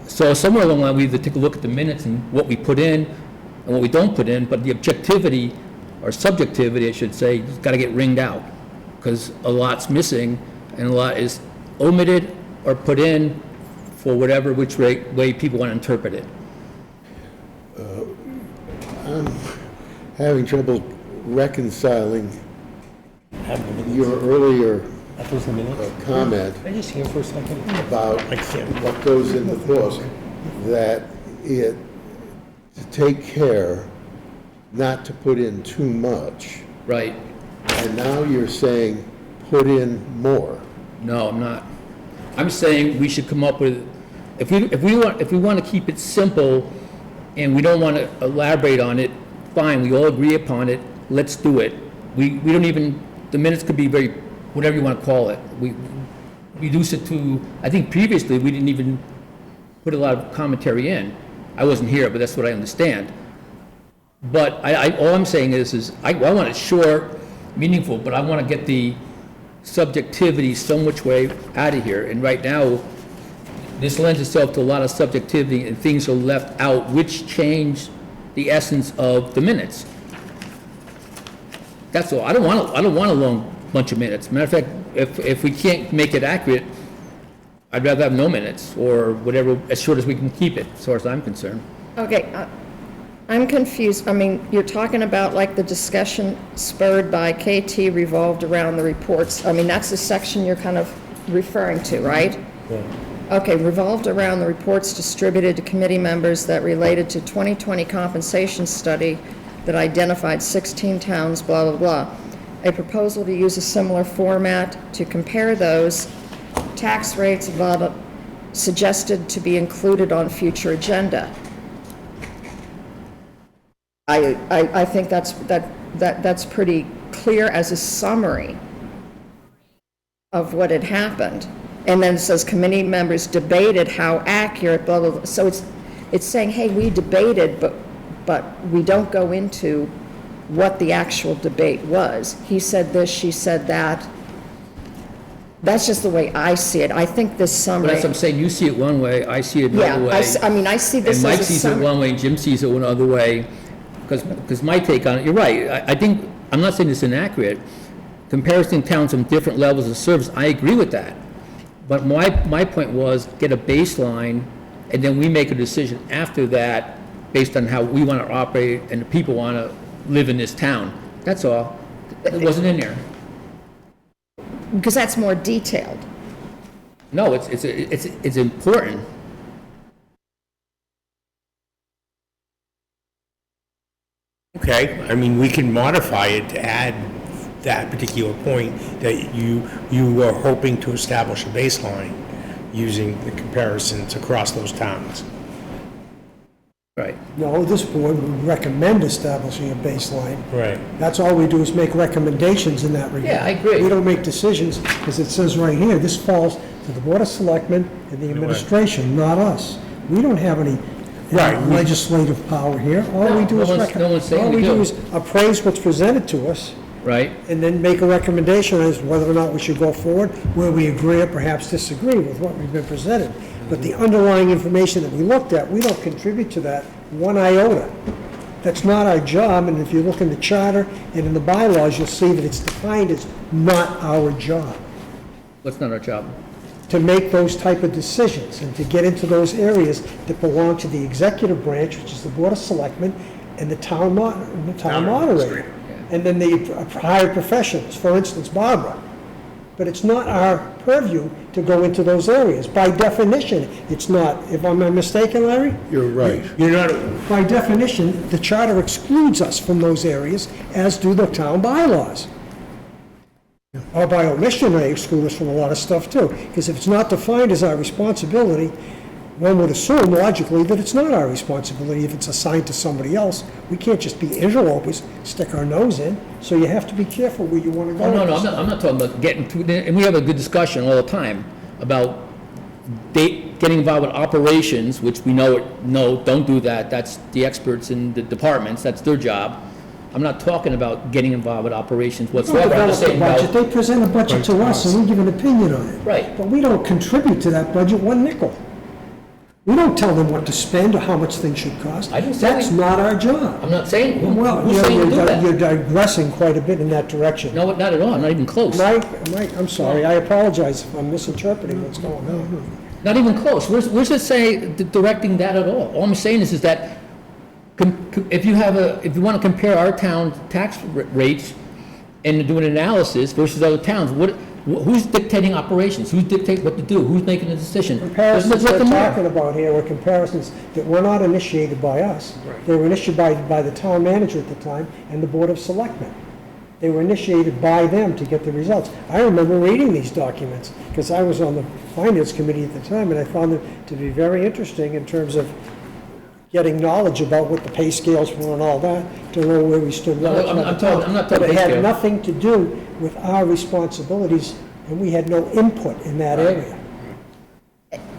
So somewhere along the line, we have to take a look at the minutes and what we put in and what we don't put in, but the objectivity, or subjectivity, I should say, has got to get ringed out, because a lot's missing, and a lot is omitted or put in for whatever, which way people want to interpret it. Having trouble reconciling your earlier comment Can I just hear for a second? about I can't. what goes in the book, that it, to take care not to put in too much, Right? and now you're saying put in more. No, I'm not. I'm saying we should come up with, if we want to keep it simple and we don't want to elaborate on it, fine, we all agree upon it, let's do it. We don't even, the minutes could be very, whatever you want to call it. We reduce it to, I think previously, we didn't even put a lot of commentary in. I wasn't here, but that's what I understand. But all I'm saying is I want it short, meaningful, but I want to get the subjectivity some which way out of here. And right now, this lends itself to a lot of subjectivity, and things are left out which change the essence of the minutes. That's all. I don't want a long bunch of minutes. Matter of fact, if we can't make it accurate, I'd rather have no minutes, or whatever, as short as we can keep it, as far as I'm concerned. Okay, I'm confused. I mean, you're talking about like the discussion spurred by KT revolved around the reports. I mean, that's the section you're kind of referring to, right? Okay, revolved around the reports distributed to committee members that related to 2020 compensation study that identified 16 towns, blah, blah, blah. A proposal to use a similar format to compare those tax rates, blah, blah, suggested to be included on future agenda. I think that's pretty clear as a summary of what had happened. And then it says committee members debated how accurate, blah, blah, blah. So it's saying, hey, we debated, but we don't go into what the actual debate was. He said this, she said that. That's just the way I see it. I think this But summary. that's what I'm saying, you see it one way, I see it Yeah, another way. I mean, I see this And Mike as a sees it summary. one way, and Jim sees it one other way, because my take on it, you're right, I think, I'm not saying it's inaccurate. Comparison towns from different levels of service, I agree with that. But my point was, get a baseline, and then we make a decision after that, based on how we want to operate and the people want to live in this town. That's all. It wasn't in there. Because that's more detailed. No, it's important. Okay, I mean, we can modify it to add that particular point that you are hoping to establish a baseline using the comparisons across those towns. Right. No, this board would recommend establishing a baseline. Right. That's all we do is make recommendations in that regard. Yeah, I agree. We don't make decisions, because it says right here, this falls to the Board of Selectmen and the administration, not us. We don't have any Right. legislative power here. All we do No is one's- no one's saying all we we do do. is appraise what's presented to us, Right? and then make a recommendation as whether or not we should go forward, where we agree or perhaps disagree with what we've been presented. But the underlying information that we looked at, we don't contribute to that one iota. That's not our job, and if you look in the charter and in the bylaws, you'll see that it's defined as not our job What's not our job? to make those type of decisions and to get into those areas that belong to the executive branch, which is the Board of Selectmen, and the town moderator. And then the hired professionals, for instance, Barbara. But it's not our purview to go into those areas. By definition, it's not. If I'm not mistaken, Larry? You're right. You're not, By definition, the charter excludes us from those areas, as do the town bylaws. Or by omission, they exclude us from a lot of stuff too. Because if it's not defined as our responsibility, one would assume logically that it's not our responsibility if it's assigned to somebody else. We can't just be interlopers, stick our nose in, so you have to be careful where you want to go. Oh, no, with no, this. I'm not talking about getting through, and we have a good discussion all the time about getting involved with operations, which we know, no, don't do that, that's the experts in the departments, that's their job. I'm not talking about getting involved with operations We don't whatsoever, I'm develop just the saying budget, about, they present a budget to us and we give an opinion on it. Right. But we don't contribute to that budget one nickel. We don't tell them what to spend or how much things should cost. I didn't say That's we- not our job. I'm not saying, Well, who's saying to do you're that? digressing quite a bit in that direction. No, not at all, not even close. Mike, I'm sorry, I apologize if I'm misinterpreting what's going on. Not even close. Where's it say directing that at all? All I'm saying is that if you want to compare our town tax rates and do an analysis versus other towns, who's dictating operations? Who's dictating what to do? Who's making the decision? Comparisons There's we're nothing there. talking about here were comparisons that were not initiated by us. They were initiated by the town manager at the time and the Board of Selectmen. They were initiated by them to get the results. I remember reading these documents, because I was on the Finance Committee at the time, and I found them to be very interesting in terms of getting knowledge about what the pay scales were and all that, to know where we stood. No, I'm not talking But pay it had scale. nothing to do with our responsibilities, and we had no input in that area.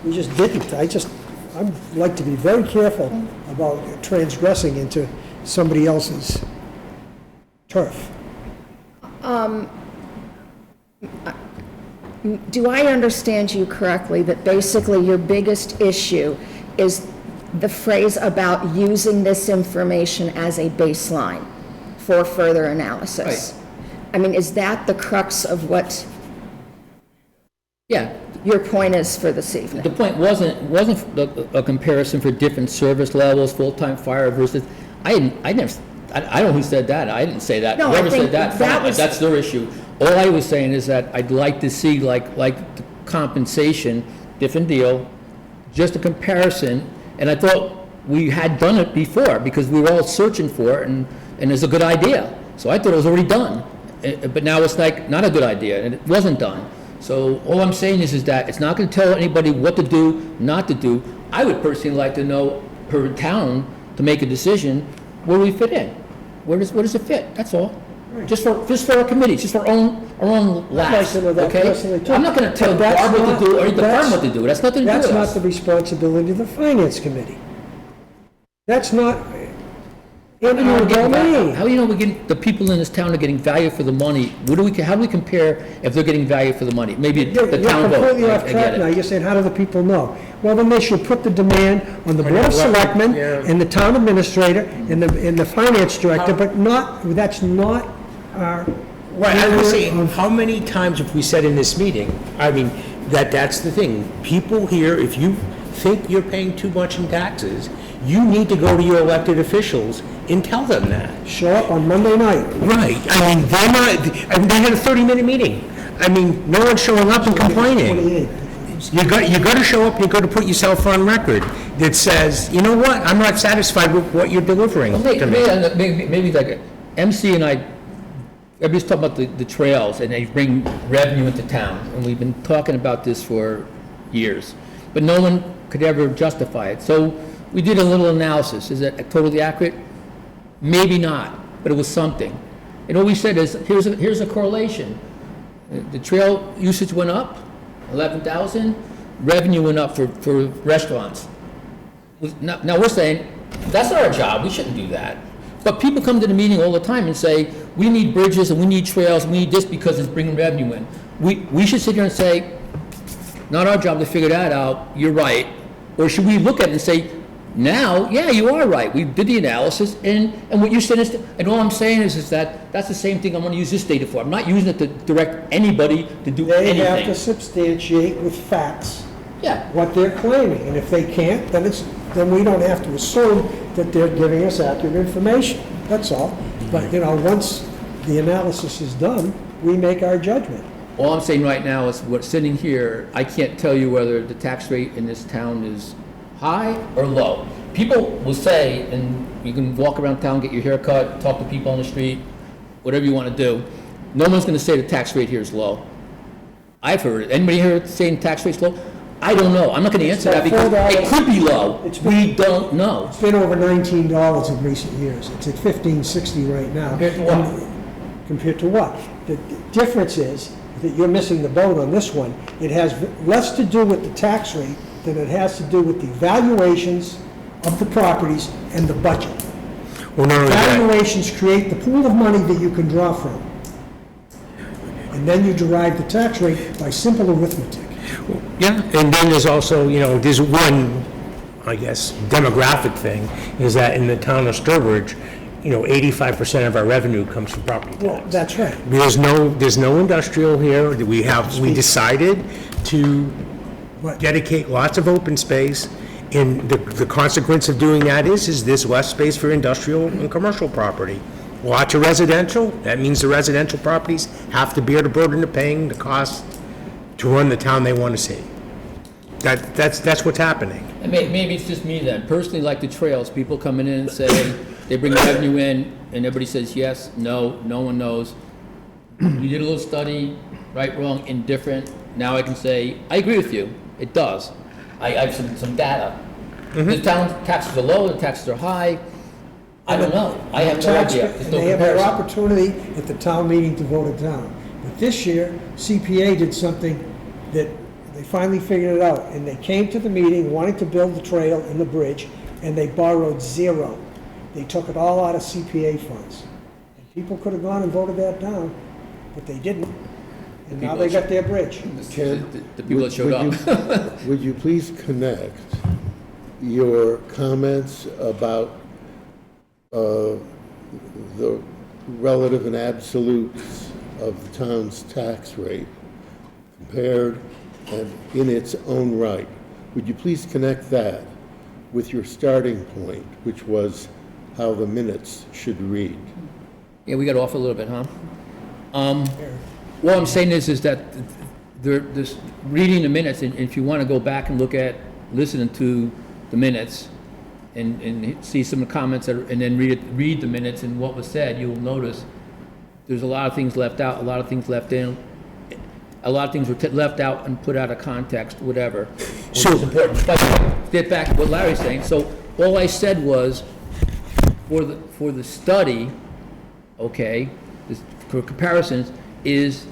We just didn't. I'd like to be very careful about transgressing into somebody else's turf. Do I understand you correctly that basically your biggest issue is the phrase about using this information as a baseline for further analysis? I mean, is that the crux of what Yeah, your point is for this evening? the point wasn't a comparison for different service levels, full-time fire versus, I don't know who said that, I didn't say that. No, I Whoever think said that, that fine, was- that's their issue. All I was saying is that I'd like to see, like the compensation, different deal, just a comparison, and I thought we had done it before, because we were all searching for it, and it's a good idea. So I thought it was already done, but now it's like, not a good idea, and it wasn't done. So all I'm saying is that it's not gonna tell anybody what to do, not to do. I would personally like to know, per town, to make a decision, where we fit in. Where does it fit? That's all. Just for our committees, just for our own like laughs, to know that okay? personally, too. I'm not gonna tell But that's Barb what not- to do, or the that's- firm what to do. That's nothing to do That's with not us. the responsibility of the Finance Committee. That's not in How our do you know domain. how do you know we're getting, the people in this town are getting value for the money? How do we compare if they're getting value for the money? Maybe You're the town vote, completely off I track get now. it. You're saying, how do the people know? Well, then they should put the demand on the Board of Selectmen and the town administrator and the finance director, but that's not our. Right, I was saying, how many times have we said in this meeting, I mean, that's the thing. People here, if you think you're paying too much in taxes, you need to go to your elected officials and tell them that. Show up on Monday night. Right, I mean, they're not, I mean, they had a 30-minute meeting. I mean, no one's showing up and complaining. 28. You got to show up, you got to put yourself on record that says, you know what, I'm not satisfied with what you're delivering Well, to me. maybe like MC and I, everybody's talking about the trails, and they bring revenue into town, and we've been talking about this for years, but no one could ever justify it. So we did a little analysis. Is it totally accurate? Maybe not, but it was something. And what we said is, here's a correlation. The trail usage went up, 11,000, revenue went up for restaurants. Now, we're saying, that's not our job, we shouldn't do that. But people come to the meeting all the time and say, we need bridges, and we need trails, and we need this because it's bringing revenue in. We should sit here and say, not our job to figure that out, you're right. Or should we look at it and say, now, yeah, you are right, we did the analysis, and what you said is, and all I'm saying is that that's the same thing I'm gonna use this data for. I'm not using it to direct anybody to do They have to anything. substantiate with facts Yeah, what they're claiming, and if they can't, then we don't have to assume that they're giving us accurate information, that's all. But, once the analysis is done, we make our judgment. all I'm saying right now is, what's sitting here, I can't tell you whether the tax rate in this town is high or low. People will say, and you can walk around town, get your hair cut, talk to people on the street, whatever you want to do, no one's going to say the tax rate here is low. I've heard it. Anybody here saying tax rate's low? I don't know. I'm not going to answer that because it could be low. We don't know. It's been over $19 in recent years. It's at $15.60 right now. Compared to what? Compared to what? The difference is that you're missing the boat on this one. It has less to do with the tax rate than it has to do with the valuations of the properties and the budget. Well, not only that, Valuations create the pool of money that you can draw from. And then you derive the tax rate by simple arithmetic. yeah, and then there's also, there's one, I guess, demographic thing, is that in the town of Sturbridge, 85% of our revenue comes from property Well, tax. that's right. There's no industrial here. We decided to But- dedicate lots of open space, and the consequence of doing that is there's less space for industrial and commercial property. Lots of residential, that means the residential properties have to bear the burden of paying the cost to run the town they want to see. That's what's happening. And maybe it's just me then. Personally, like the trails, people coming in and say, they bring revenue in, and everybody says yes, no, no one knows. You did a little study, right, wrong, indifferent. Now I can say, I agree with you, it does. I have some data. The town taxes are low, the taxes are high. I don't know. I have no idea. There's no They have their comparison. opportunity at the town meeting to vote it down. But this year, CPA did something that they finally figured it out, and they came to the meeting wanting to build the trail and the bridge, and they borrowed zero. They took it all out of CPA funds. And people could have gone and voted that down, but they didn't. And now they got their bridge. Ken, The people that showed would up. Would you please connect your comments about the relative and absolutes of the town's tax rate compared and in its own right? Would you please connect that with your starting point, which was how the minutes should read? Yeah, we got off a little bit, huh? What I'm saying is that this, reading the minutes, and if you want to go back and listening to the minutes and see some of the comments, and then read the minutes and what was said, you'll notice there's a lot of things left out, a lot of things left in, a lot of things were left out and put out of context, whatever. Which is important. But get back to what Larry's saying. So all I said was, for the study, okay, for comparisons, is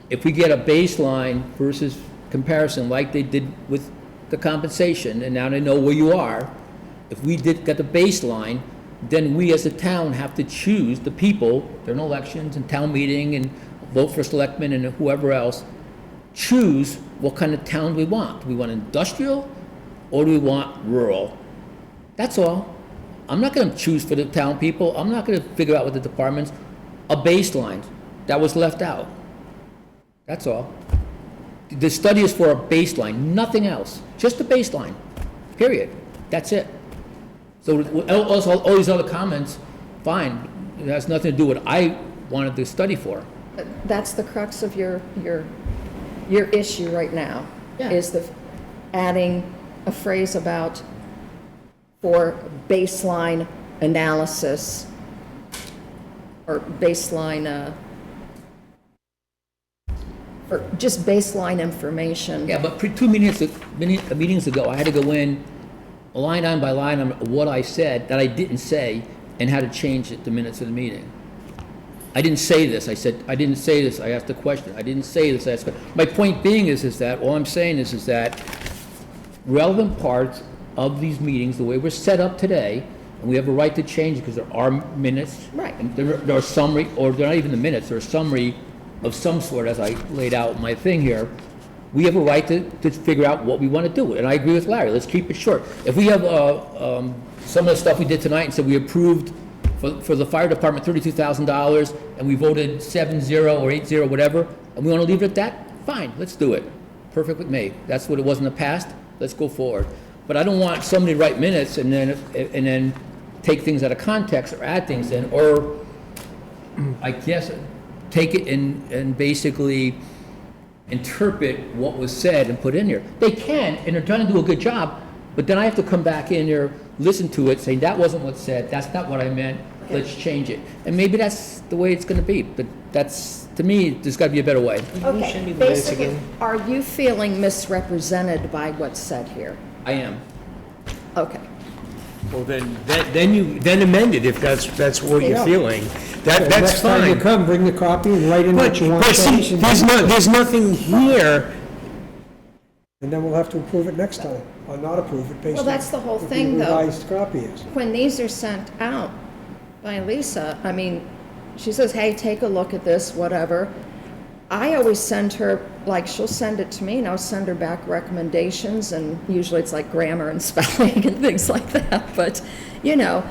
if we get a baseline versus comparison like they did with the compensation, and now they know where you are, if we get the baseline, then we as a town have to choose the people, during elections and town meeting and vote for selectmen and whoever else, choose what kind of town we want. Do we want industrial or do we want rural? That's all. I'm not gonna choose for the town people. I'm not gonna figure out what the departments, a baseline that was left out. That's all. The study is for a baseline, nothing else, just a baseline, period. That's it. So all these other comments, fine, it has nothing to do with what I wanted the study for. That's the crux of your issue right now, Yeah. is adding a phrase about for baseline analysis, or baseline, or just baseline information. Yeah, but 2 meetings ago, I had to go in line item by line on what I said that I didn't say and how to change it the minutes of the meeting. I didn't say this. I said, I didn't say this. I asked a question. I didn't say this. I asked a question. My point being is that, all I'm saying is that relevant parts of these meetings, the way we're set up today, and we have a right to change it because there are minutes. Right. And there are summary, or they're not even the minutes, they're a summary of some sort, as I laid out in my thing here. We have a right to figure out what we want to do. And I agree with Larry, let's keep it short. If we have some of the stuff we did tonight and said we approved for the fire department $32,000 and we voted 7-0 or 8-0, whatever, and we want to leave it at that, fine, let's do it. Perfect with me. That's what it was in the past, let's go forward. But I don't want somebody to write minutes and then take things out of context or add things in, or I guess take it and basically interpret what was said and put in here. They can, and they're trying to do a good job, but then I have to come back in here, listen to it, saying that wasn't what's said, that's not what I meant, let's change it. And maybe that's the way it's gonna be, but that's, to me, there's gotta be a better way. Okay, basically, are you feeling misrepresented by what's said here? I am. Okay. Well, then amend it if that's what you're Yeah. feeling. That's Next time you fine. come, bring the copy and write in what you want But to see, change, and there's nothing here. then we'll have to approve it next time, or not approve it based Well, on that's the whole what thing, the though. revised copy is. When these are sent out by Lisa, I mean, she says, hey, take a look at this, whatever. I always send her, like, she'll send it to me, and I'll send her back recommendations, and usually it's like grammar and spelling and things like that, but, you know,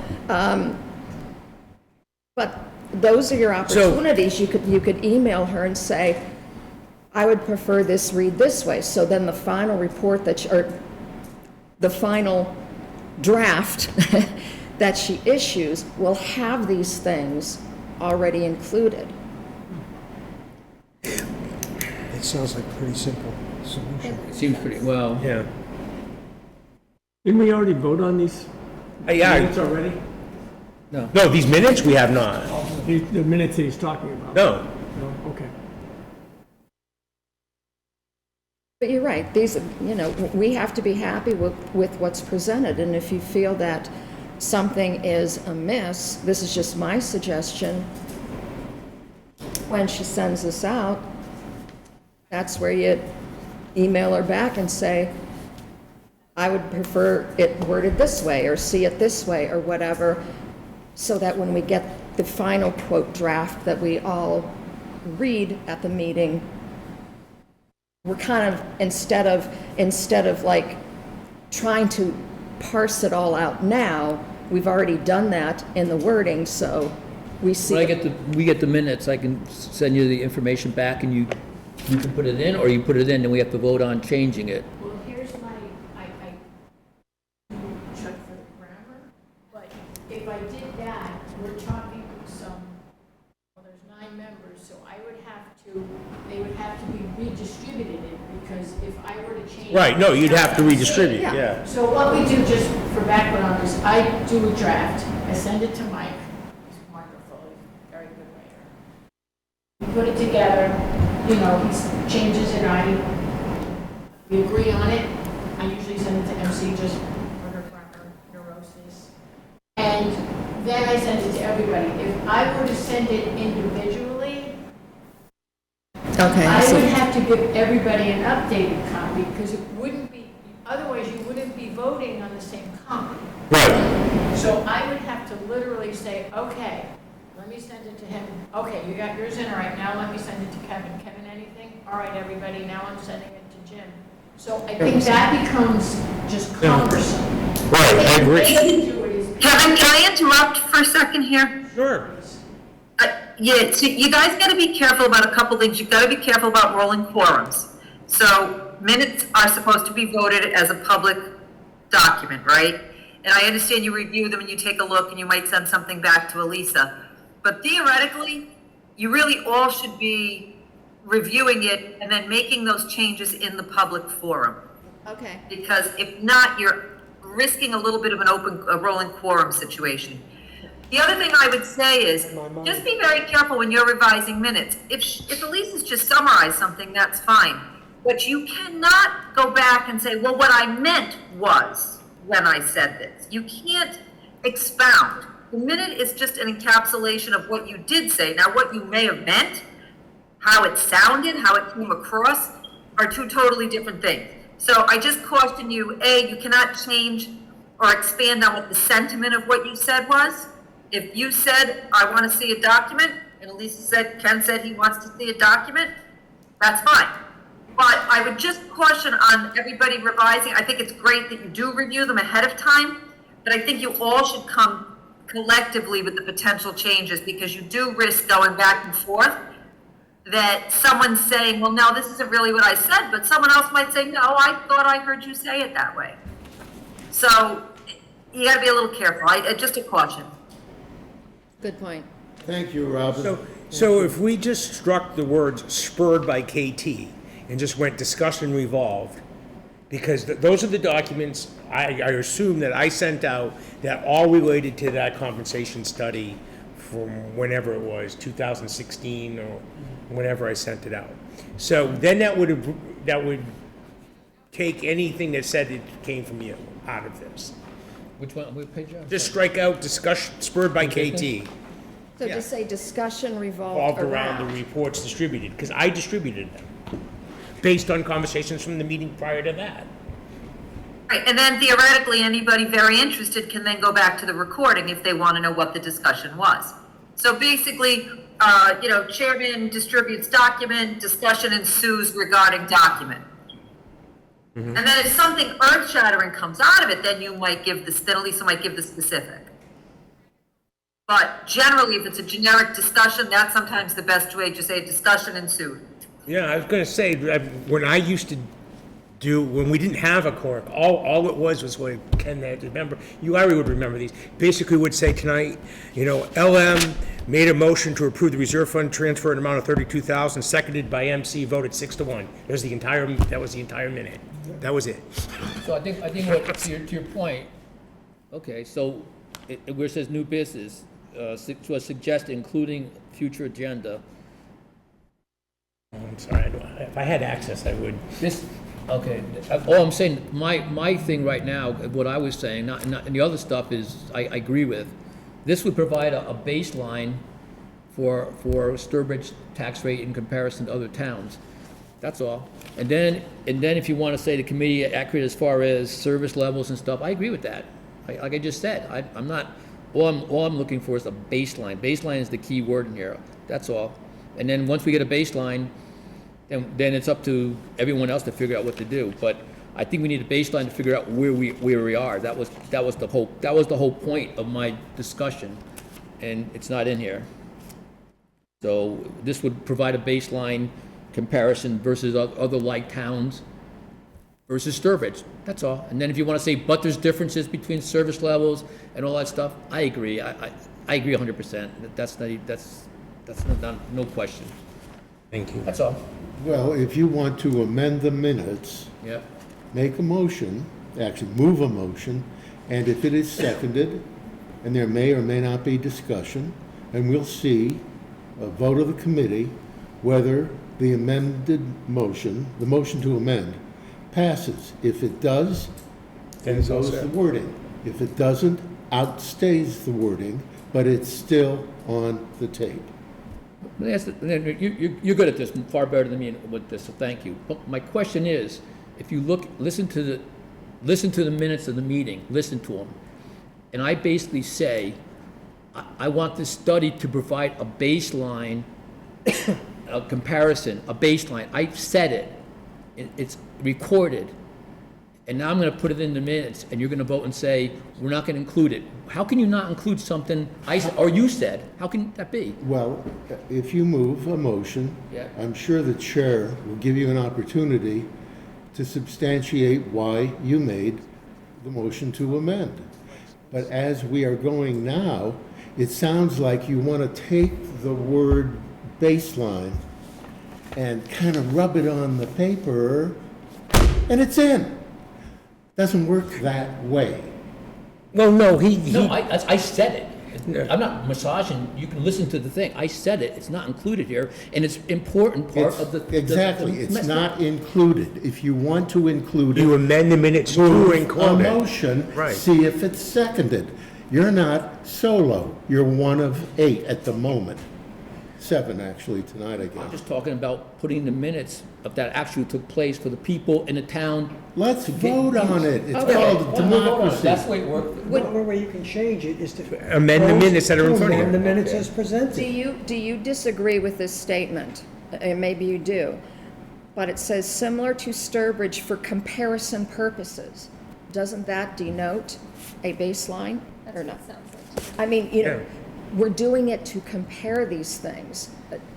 but those are your opportunities. You could email her and say, I would prefer this read this way. So then the final report or the final draft that she issues will have these things already included. It sounds like a pretty simple solution. It seems pretty, well, Yeah. Didn't we already vote on these Yeah, minutes already? no, these minutes, we have not. The minutes that he's talking about? No. No, okay. But you're right, these, we have to be happy with what's presented, and if you feel that something is amiss, this is just my suggestion, when she sends this out, that's where you email her back and say, I would prefer it worded this way, or see it this way, or whatever, so that when we get the final quote draft that we all read at the meeting, we're kind of, instead of like trying to parse it all out now, we've already done that in the wording, so we see. when we get the minutes, I can send you the information back and you can put it in, or you put it in and we have to vote on changing it. Well, here's my, I check for the grammar, but if I did that, we're talking some, well, there's 9 members, so I would have to, they would have to be redistributed because if I were to change. Right, no, you'd have to redistribute, Yeah. yeah. So what we do, just for background on this, I do a draft, I send it to Mike, he's wonderful, he's a very good writer. We put it together, he changes it, we agree on it. I usually send it to MC just for her grammar neurosis. And then I send it to everybody. If I were to send it individually, Okay, I so- would have to give everybody an updated copy because it wouldn't be, otherwise you wouldn't be voting on the same copy. Right. So I would have to literally say, okay, let me send it to him. Okay, you got yours in, all right, now let me send it to Kevin. Kevin, anything? All right, everybody, now I'm sending it to Jim. So I think that becomes just cumbersome. Right, I agree. The way to do it is- Kevin, can I interrupt for a second here? Sure. Yeah, so you guys got to be careful about a couple things. You've got to be careful about rolling quorums. So minutes are supposed to be voted as a public document, right? And I understand you review them and you take a look and you might send something back to Elisa. But theoretically, you really all should be reviewing it and then making those changes in the public forum. Okay. Because if not, you're risking a little bit of a rolling quorum situation. The other thing I would say is, just be very careful when you're revising minutes. If Elisa's just summarized something, that's fine. But you cannot go back and say, well, what I meant was when I said this. You can't expound. The minute is just an encapsulation of what you did say. Now, what you may have meant, how it sounded, how it came across, are two totally different things. So I just caution you, A, you cannot change or expand on what the sentiment of what you said was. If you said, I want to see a document, and Ken said he wants to see a document, that's fine. But I would just caution on everybody revising. I think it's great that you do review them ahead of time, but I think you all should come collectively with the potential changes because you do risk going back and forth that someone's saying, well, no, this isn't really what I said, but someone else might say, no, I thought I heard you say it that way. So you got to be a little careful. Just a caution. Good point. Thank you, Robin. So if we just struck the words spurred by KT and just went discussion revolved, because those are the documents I assume that I sent out that all related to that compensation study from whenever it was, 2016 or whenever I sent it out. So then that would take anything that said it came from you out of this. Which one, what page are you on? Just strike out discussion spurred by KT. So Yeah. just say discussion revolved Revolved around the around. reports distributed, because I distributed them, based on conversations from the meeting prior to that. Right, and then theoretically, anybody very interested can then go back to the recording if they want to know what the discussion was. So basically, chairman distributes document, discussion ensues regarding document. And then if something earth-shattering comes out of it, then you might give then Elisa might give the specific. But generally, if it's a generic discussion, that's sometimes the best way to say discussion ensued. Yeah, I was gonna say, when I used to when we didn't have a clerk, all it was what Ken had to remember, Larry would remember these, basically would say tonight, LM made a motion to approve the reserve fund transfer in amount of $32,000, seconded by MC, voted 6-1. That was the entire minute. That was it. So I think what, to your point, okay, so where it says new business, to suggest including future agenda, I'm sorry, if I had access, I would. this, okay, all I'm saying, my thing right now, what I was saying, and the other stuff is, I agree with, this would provide a baseline for Sturbridge tax rate in comparison to other towns. That's all. And then if you want to say the committee accurate as far as service levels and stuff, I agree with that. Like I just said, I'm not, all I'm looking for is a baseline. Baseline is the key word in here, that's all. And then once we get a baseline, then it's up to everyone else to figure out what to do. But I think we need a baseline to figure out where we are. That was the whole point of my discussion, and it's not in here. So this would provide a baseline comparison versus other like towns versus Sturbridge. That's all. And then if you want to say, but there's differences between service levels and all that stuff, I agree. I agree 100%. That's no question. Thank you. That's all. Well, if you want to amend the minutes, Yep. make a motion, actually move a motion, and if it is seconded, and there may or may not be discussion, and we'll see a vote of the committee whether the amended motion, the motion to amend, passes. If it does, then it's all goes set. the wording. If it doesn't, outstays the wording, but it's still on the tape. You're good at this, far better than me with this, so thank you. But my question is, if you listen to the minutes of the meeting, listen to them, and I basically say, I want this study to provide a baseline, a comparison, a baseline. I said it. It's recorded. And now I'm going to put it in the minutes, and you're going to vote and say, we're not going to include it. How can you not include something I said, or you said? How can that be? Well, if you move a motion, Yeah. I'm sure the chair will give you an opportunity to substantiate why you made the motion to amend. But as we are going now, it sounds like you want to take the word baseline and kind of rub it on the paper, and it's in. Doesn't work that way. Well, no, No, I said it. I'm not massaging, you can listen to the thing. I said it, it's not included here, and it's important part of the... Exactly, it's not included. If you want to include it... You amend the minutes to move include a it. motion, Right. see if it's seconded. You're not solo, you're one of 8 at the moment. 7, actually, tonight, I I'm guess. just talking about putting the minutes of that actually took place for the people in the town. Let's vote on it. It's Okay, called we'll vote on it. That's democracy. the way it worked. The only way you can change it is to. Amend the minutes that are in to front of you. amend the minutes as Do presented. you disagree with this statement? And maybe you do. But it says similar to Sturbridge for comparison purposes. Doesn't that denote a baseline or not? I mean, we're doing it to compare these things.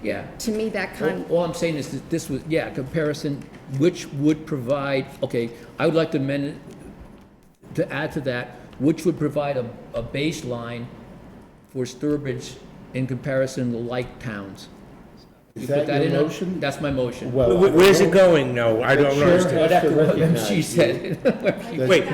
Yeah. To me, that kind All I'm saying is that this was, comparison, which would provide, okay, I would like to amend it, to add to that, which would provide a baseline for Sturbridge in comparison to like towns. Is You that put that your in? motion? That's my motion. Well, Where's it going? No, I don't The chair understand. Right has after to what recognize she you. said. Wait. I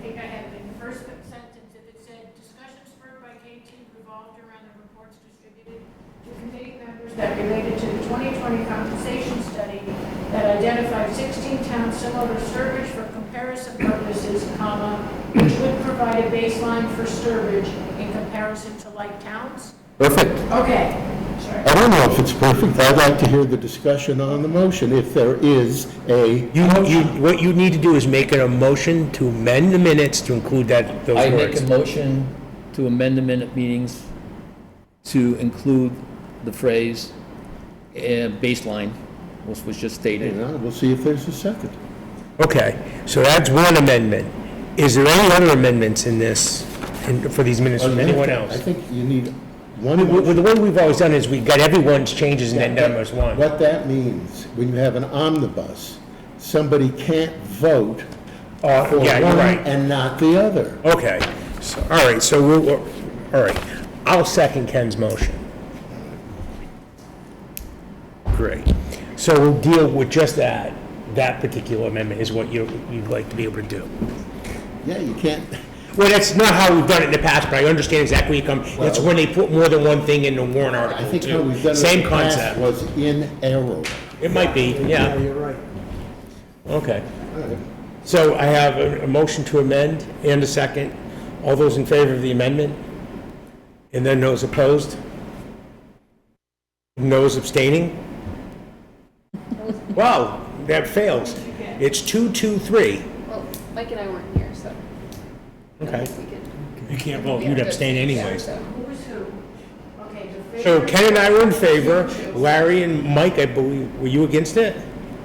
think I have it. In the first sentence, if it said, discussions spurred by KT revolved around the reports distributed to committee members that related to the 2020 compensation study that identified 16 towns similar to Sturbridge for comparison purposes, comma, which would provide a baseline for Sturbridge in comparison to like towns? Perfect. Okay, sorry. I don't know if it's perfect. I'd like to hear the discussion on the motion, if there is a... What you need to do is make a motion to amend the minutes to include those I make words. a motion to amend the minute meetings to include the phrase baseline, which was just stated. We'll see if there's a second. Okay, so that's one amendment. Is there any other amendments in this, for these minutes from anyone I else? think you need one The motion. way we've always done is we got everyone's changes and then done them as one. What that means, when you have an omnibus, somebody can't vote for Yeah, you're one right. and not the other. Okay, so, all right, so all right, I'll second Ken's motion. Great. So we'll deal with just that particular amendment is what you'd like to be able to do. Yeah, you can't, Well, that's not how we've done it in the past, but I understand exactly where you come, it's when they put more than one thing in the warrant I article, think how too. we've done it Same in the past concept. was in error. It might be, Yeah, yeah, you're right. okay. So I have a motion to amend and a second. All those in favor of the amendment? And then those opposed? Those abstaining? Wow, that fails. It's 2-2-3. Well, Mike and I weren't here, so. Okay. we could- You can't vote, you'd abstain anyways. So, Who was who? Okay, the So favor. Ken and I were in favor, Larry and Mike, I believe, were you against it?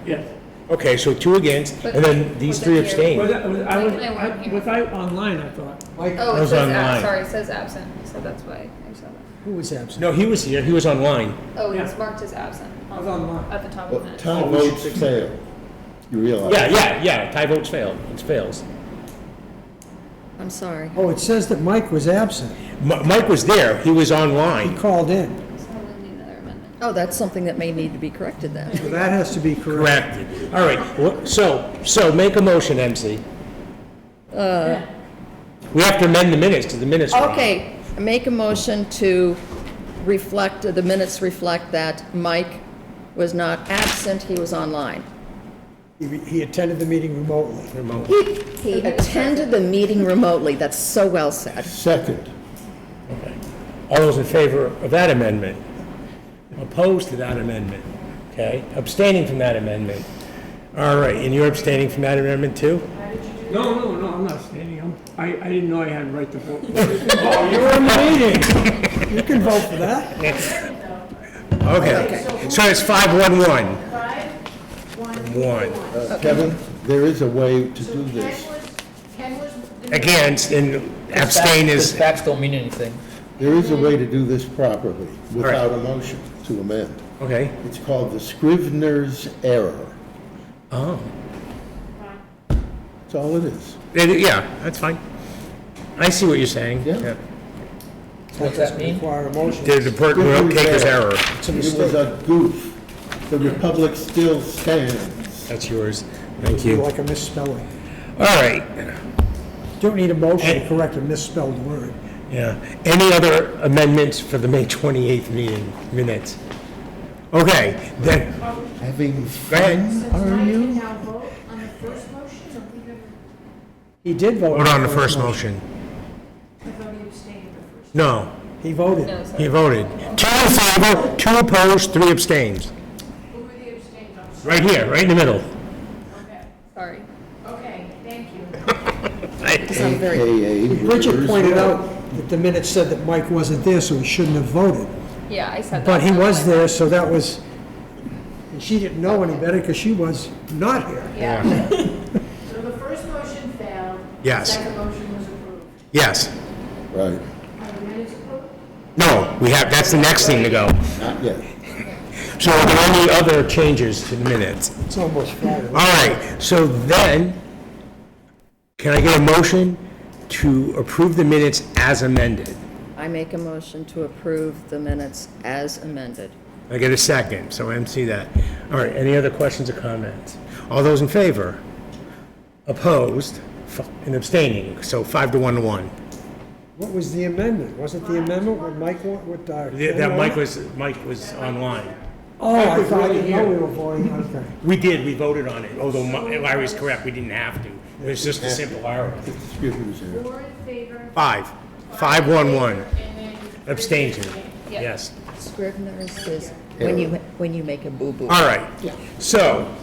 Yes. Okay, so 2 against, and then these 3 Was it here? Was abstained. I Mike and I weren't here. was I online, I thought? Mike, Oh, it was says, online. sorry, it says absent, so that's why I saw that. who was absent? No, he was here, he was online. Oh, it's Yeah. marked as absent. I was online. At the top of But it. tie votes fail. You realize? Yeah, tie votes fail, it fails. I'm sorry. Oh, it says that Mike was absent. Mike was there, he was He online. called in. So we'll need another amendment. Oh, that's something that may need to be corrected then. So that has to be correct. Corrected. All right, so make a motion, MC. We have to amend the minutes, because the minutes are wrong. Okay, make a motion to reflect, the minutes reflect that Mike was not absent, he was online. He attended the meeting remotely. He attended the meeting remotely, that's so well said. Second, All those in favor of that amendment? Opposed to that amendment? Okay, abstaining from that amendment? All right, and you're abstaining from that amendment too? No, I'm not standing. I didn't know I had a right to vote. Oh, you were in the meeting. You can vote for that. Okay, so it's 5-1-1. 1. Kevin, there is a way to do this. Ken was. Against, and abstain Because is, facts don't mean anything. There is a way to do this properly without a motion to amend. okay. It's called the Scrivener's error. Oh. That's all it is. Yeah, that's fine. I see what you're saying. Yeah. What's that mean? Require a motion. The pertinent taker's error. It's a It was mistake. a goof. The Republic still stands. That's yours. Thank It's you. All like a misspelling. right, Don't need a motion to correct a misspelled word. yeah. Any other amendments for the May 28th meeting minutes? Okay, then, Having go ahead. Since Mike can now vote on the first motion, or he never, He did vote. Vote on the first motion. I thought he abstained the first. No, He voted. No, sorry. he voted. 2 in favor, 2 opposed, 3 abstains. Who were the abstained? I'm sorry. Right here, right in the middle. Okay, Sorry. okay, thank you. It's not very, AKA Bridget reverse pointed vote. out that the minutes said that Mike wasn't there, so he shouldn't have voted. Yeah, I said that. But he was there, so that was, and she didn't know any better because she was not here. Yeah. So the first motion failed. Yes. The second motion was approved. Yes. Right, Are the minutes approved? No, we have, that's the next thing to go. not yet. So are there any other changes to the minutes? It's almost Friday. All right, so then, can I get a motion to approve the minutes as amended? I make a motion to approve the minutes as amended. I get a second, so MC that. All right, any other questions or comments? All those in favor? Opposed? And abstaining, so 5-1-1. What was the amendment? Was it the amendment with Mike, with, That Mike was online. Oh, I thought, I didn't know we were voting, okay. We did, we voted on it, although Larry's correct, we didn't have to. It was just a simple error. It's the Scrivener's error. 4 in favor. 5-1-1. And then. Abstention, yes. Scrivener's is when you make a boo-boo. All right, so,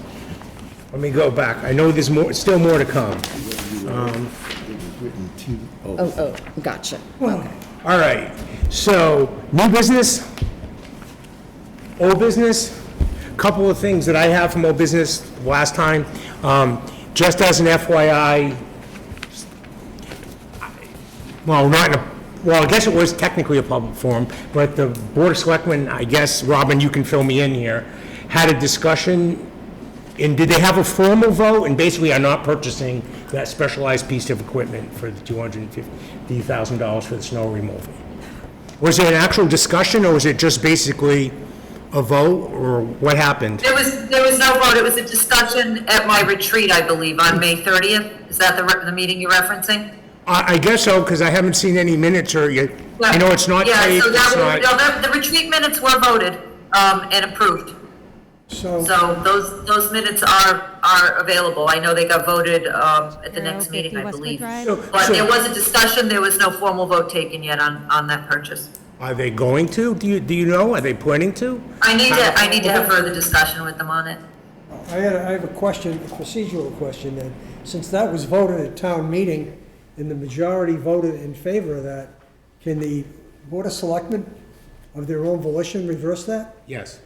let me go back. I know there's more, still more to come. It was written T-O. Oh, gotcha. Okay. All right, so, new business, old business, couple of things that I have from old business last time. Just as an FYI, well, not in a well, I guess it was technically a public forum, but the Board of Selectmen, I guess, Robin, you can fill me in here, had a discussion, and did they have a formal vote, and basically are not purchasing that specialized piece of equipment for the $250,000 for the snow removal? Was there an actual discussion, or was it just basically a vote, or what happened? There was no vote. It was a discussion at my retreat, I believe, on May 30th. Is that the meeting you're referencing? I guess so, because I haven't seen any minutes or yet. I know it's not Yeah, taped, so it's not. no, the retreat minutes were voted, and approved. So, So those minutes are available. I know they got voted, at the next meeting, I believe. But there was a discussion, there was no formal vote taken yet on that purchase. Are they going to? Do you know? Are they planning to? I need to have further discussion with them on it. I have a question, a procedural question then. Since that was voted at town meeting, and the majority voted in favor of that, can the Board of Selectmen, of their own volition, reverse that? Yes.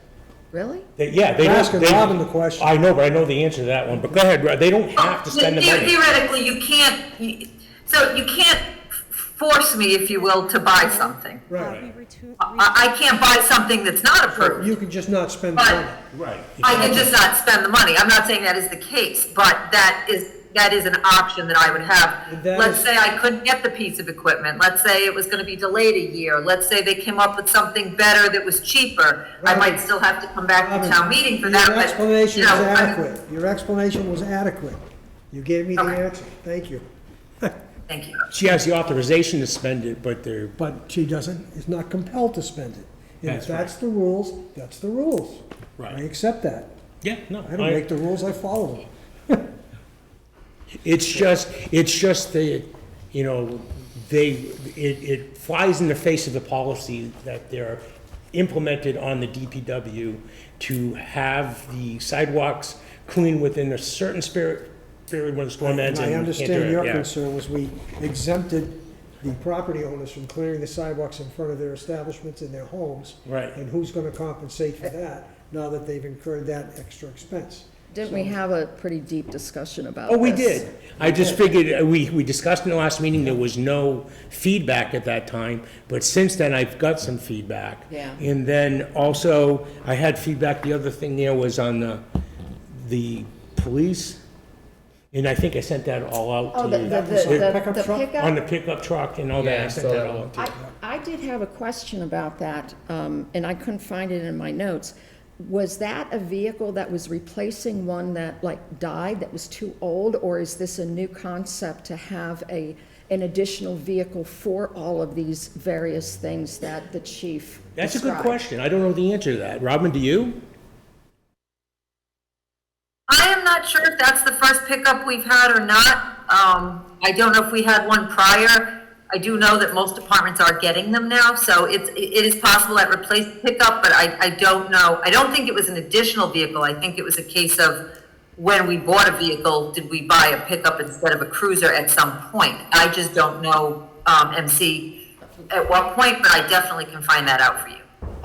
Really? Yeah, they I'm don't. asking Robin the question. I know, but I know the answer to that one, but go ahead, Rob. They don't have to spend the money. Theoretically, you can't force me, if you will, to buy something. Right. I can't buy something that's not approved. You can just not spend the money. Right. I can just not spend the money. I'm not saying that is the case, but that is an option that I would have. That Let's is- say I couldn't get the piece of equipment. Let's say it was gonna be delayed a year. Let's say they came up with something better that was cheaper. I Right. might still have to come back to town meeting for that, Your but, explanation you was know, adequate. Your explanation was adequate. You gave me the Okay. answer. Thank you. thank you. She has the authorization to spend it, but they're, But she is not compelled to spend it. And if That's right. that's the rules, that's the rules. Right. I accept that. yeah, no. I don't make the rules, I follow them. It's just the, you know, it flies in the face of the policy that they're implemented on the DPW to have the sidewalks clean within a certain period when the storm ends. And I and understand can't do it, your yeah. concern was we exempted the property owners from clearing the sidewalks in front of their establishments and their homes. Right. And who's gonna compensate for that, now that they've incurred that extra expense? Didn't we have a pretty deep discussion about this? Oh, we did. I just figured, we discussed in the last meeting, there was no feedback at that time, but since then, I've got some feedback. Yeah. And then also, I had feedback, the other thing there was on the police, and I think I sent that all out Oh, to the you. pickup the truck? pickup? On the pickup truck and all that, Yeah, I sent so that that all one. out to you. I did have a question about that, and I couldn't find it in my notes. Was that a vehicle that was replacing one that like died, that was too old? Or is this a new concept to have an additional vehicle for all of these various things that the chief That's a good described? question. I don't know the answer to that. Robin, do you? I am not sure if that's the first pickup we've had or not. I don't know if we had one prior. I do know that most departments are getting them now, so it is possible that replaced pickup, but I don't know. I don't think it was an additional vehicle. I think it was a case of when we bought a vehicle, did we buy a pickup instead of a cruiser at some point? I just don't know, MC, at what point, but I definitely can find that out for you.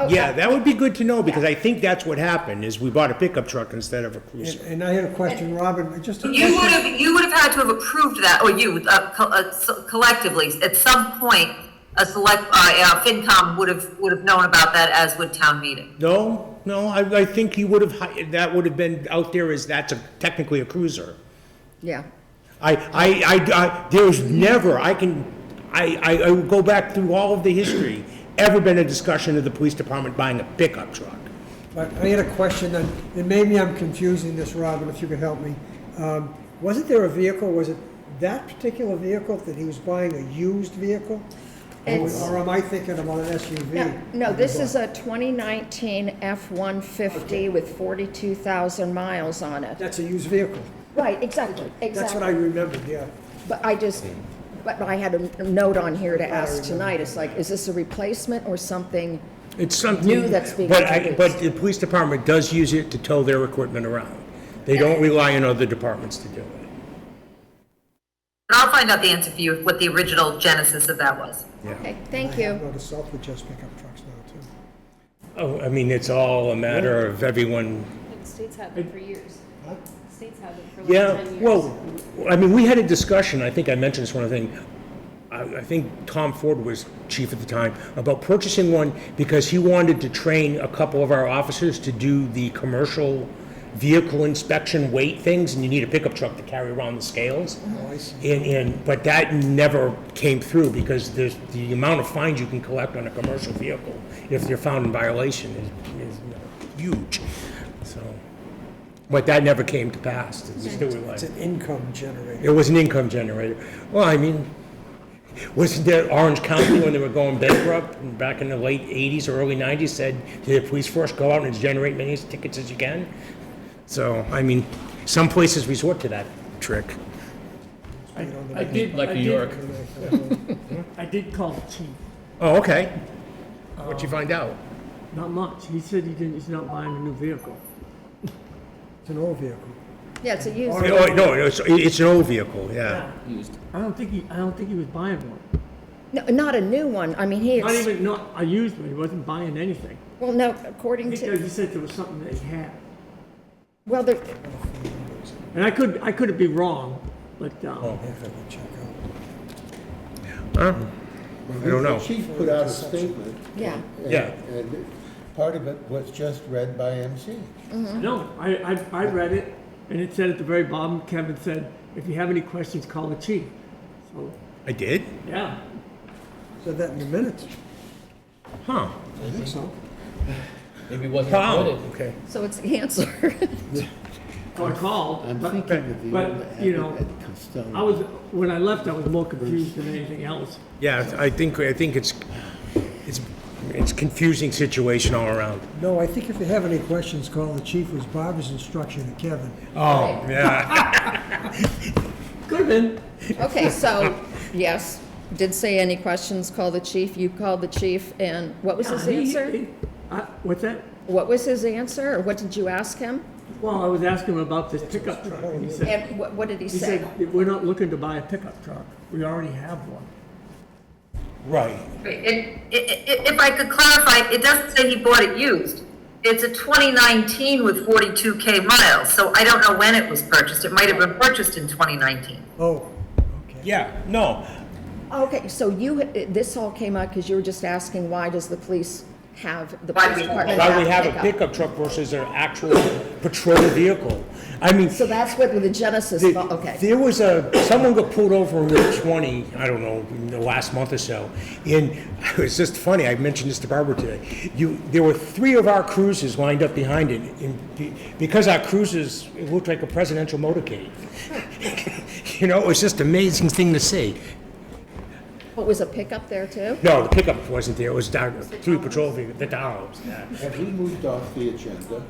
Yeah, that would be good to know, because I think that's what happened, is we bought a pickup truck instead of a cruiser. And I had a question, Robin, just a You question. would have had to have approved that, or you, collectively, at some point, a FinCom would have known about that, as would town meeting. No, I think he would have, that would have been out there as that's technically a cruiser. Yeah. There's never, I will go back through all of the history, ever been a discussion of the police department buying a pickup truck. But I had a question, and maybe I'm confusing this, Robin, if you could help me. Wasn't there a vehicle, was it that particular vehicle that he was buying a used vehicle? It's- Or am I thinking about an SUV? No, this is a 2019 F-150 with 42,000 miles on it. That's a used vehicle. Right, exactly, That's what I exactly. remembered, yeah. But I had a note on here to ask tonight. It's like, is this a replacement or something? It's something. New that's being But introduced. the police department does use it to tow their equipment around. They don't rely on other departments to do it. But I'll find out the answer for you, what the original genesis of that was. Okay, thank I you. have noticed Southwood just pickup trucks now, too. Oh, I mean, it's all a matter of everyone. The states have them for years. States have them for like Yeah, 10 years. well, I mean, we had a discussion, I think I mentioned this one thing. I think Tom Ford was chief at the time, about purchasing one because he wanted to train a couple of our officers to do the commercial vehicle inspection weight things, and you need a pickup truck to carry around the scales. But that never came through because the amount of fines you can collect on a commercial vehicle if you're found in violation is huge. So, but that never came to pass. It's an income generator. It was an income generator. Well, I mean, wasn't there Orange County when they were going bankrupt back in the late 80s or early 90s said to the police force, go out and generate many tickets as you can? So, I mean, some places resort to that trick. I did. Like I New did- York. I did call the chief. Oh, okay. What'd you find out? Not much. He said he's not buying a new vehicle. It's an old vehicle. Yeah, it's a used. Oh, no, it's an old vehicle, yeah. Used. I don't think he was buying one. No, not a new one. I mean, Not a used one. He wasn't buying anything. well, no, according Because to, he said there was something that he had. well, there, And I could be wrong, but, If I can check out. I don't know. The chief put out a statement. yeah. Yeah. And part of it was just read by MC. no, I read it, and it said at the very bottom, Kevin said, if you have any questions, call the chief. So, I did? yeah. Said that in the minutes. Huh. I think so. Maybe it wasn't Wow, recorded. okay. So it's the answer. So I called, I'm but, thinking of the but, old you know, Ed Costello. when I left, I was more confused than anything else. Yeah, I think it's a confusing situation all around. No, I think if you have any questions, call the chief, was Barbara's instruction to Kevin. Oh, yeah. Could have been. Okay, so, yes, did say any questions, call the chief. You called the chief, and what was his answer? What's that? What was his answer, or what did you ask him? Well, I was asking him about this pickup truck, and he said, And what did he he say? said, we're not looking to buy a pickup truck. We already have one. Right. If I could clarify, it doesn't say he bought it used. It's a 2019 with 42K miles, so I don't know when it was purchased. It might have been purchased in 2019. Oh, okay. Yeah, no, Okay, so this all came out because you were just asking, why does the police have, the Why police we- department why we have a pickup? pickup truck versus an actual patrol vehicle. I mean, So that's what the genesis, okay. there was someone got pulled over on Route 20, I don't know, in the last month or so. And it was just funny, I mentioned this to Barbara today. There were 3 of our cruisers lined up behind it. And because our cruisers, it looked like a presidential motorcade. You know, it was just an amazing thing to see. What, was a pickup there too? No, the pickup wasn't there, it was down, 3 patrol vehicles, the Downs, yeah. Have we moved off the agenda?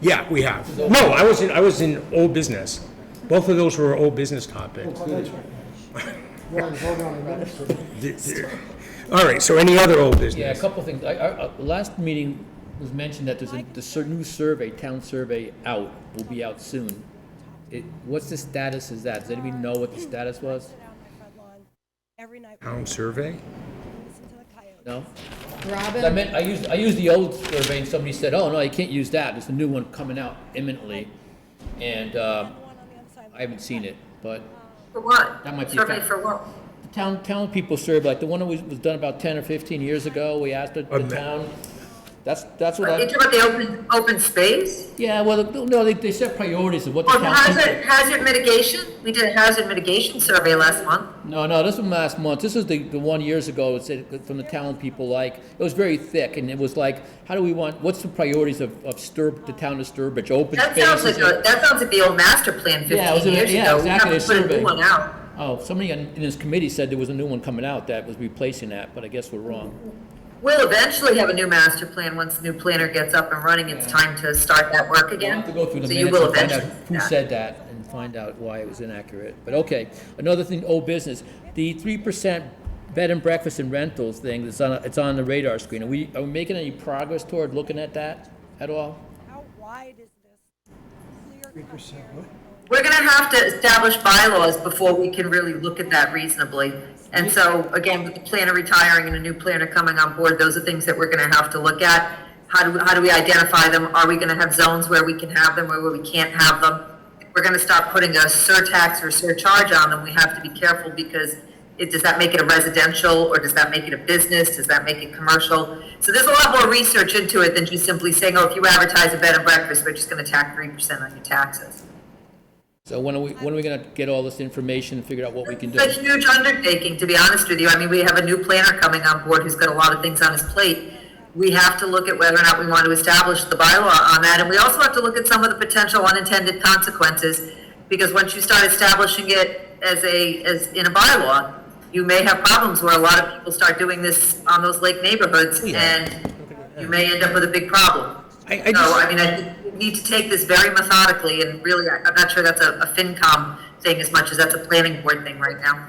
Yeah, we have. No, I was in old business. Both of those were old business topics. Well, vote on the minutes. All right, so any other old Yeah, a business? couple things. Last meeting was mentioned that there's a new survey, town survey out, will be out soon. What's the status is that? Does anybody know what the status was? Every night. Town survey? Listen to the coyotes. No? Robin? I meant, I used the old survey and somebody said, oh, no, you can't use that. There's a new one coming out imminently. And, The one on the other side. I haven't seen it, but For what? That might be Survey fine. for what? the town people survey, like the one that was done about 10 or 15 years ago, we asked the town. That's what You I, talking about the open space? yeah, well, no, they set priorities of what the Or town. hazard mitigation? We did a hazard mitigation survey last month. No, this was last month. This is the one years ago, it said from the town people, like, it was very thick, and it was like, how do we want, what's the priorities of the town of Sturbridge, open That sounds spaces? that sounds like the old master plan Yeah, it was 15 years yeah, ago. exactly, We a have to put a survey. new one out. Oh, somebody in this committee said there was a new one coming out that was replacing that, but I guess we're wrong. We'll eventually have a new master plan. Once the new planner gets up and running, it's time to start that work We'll again. have to go through the So you minutes will and find out eventually. who yeah. said that and find out why it was inaccurate. But okay, another thing, old business, the 3% bed and breakfast and rentals thing, it's on the radar screen. Are we making any progress toward looking at that at all? How wide is this? Clear 3%, what? We're gonna have to establish bylaws before we can really look at that reasonably. And so, again, with the planner retiring and a new planner coming on board, those are things that we're gonna have to look at. How do we identify them? Are we gonna have zones where we can have them, where we can't have them? If we're gonna start putting a surtax or surcharge on them, we have to be careful because Does that make it a residential, or does that make it a business? Does that make it commercial? So there's a lot more research into it than just simply saying, oh, if you advertise a bed and breakfast, we're just gonna tack 3% on your taxes. So when are we gonna get all this information and figure out what we can do? It's a huge undertaking, to be honest with you. I mean, we have a new planner coming on board who's got a lot of things on his plate. We have to look at whether or not we want to establish the bylaw on that, and we also have to look at some of the potential unintended consequences, because once you start establishing it as in a bylaw, you may have problems where a lot of people start doing this on those lake neighborhoods, and you may end up with a big problem. I think we need to take this very methodically, and really, I'm not sure that's a FinCom thing as much as that's a planning board thing right now.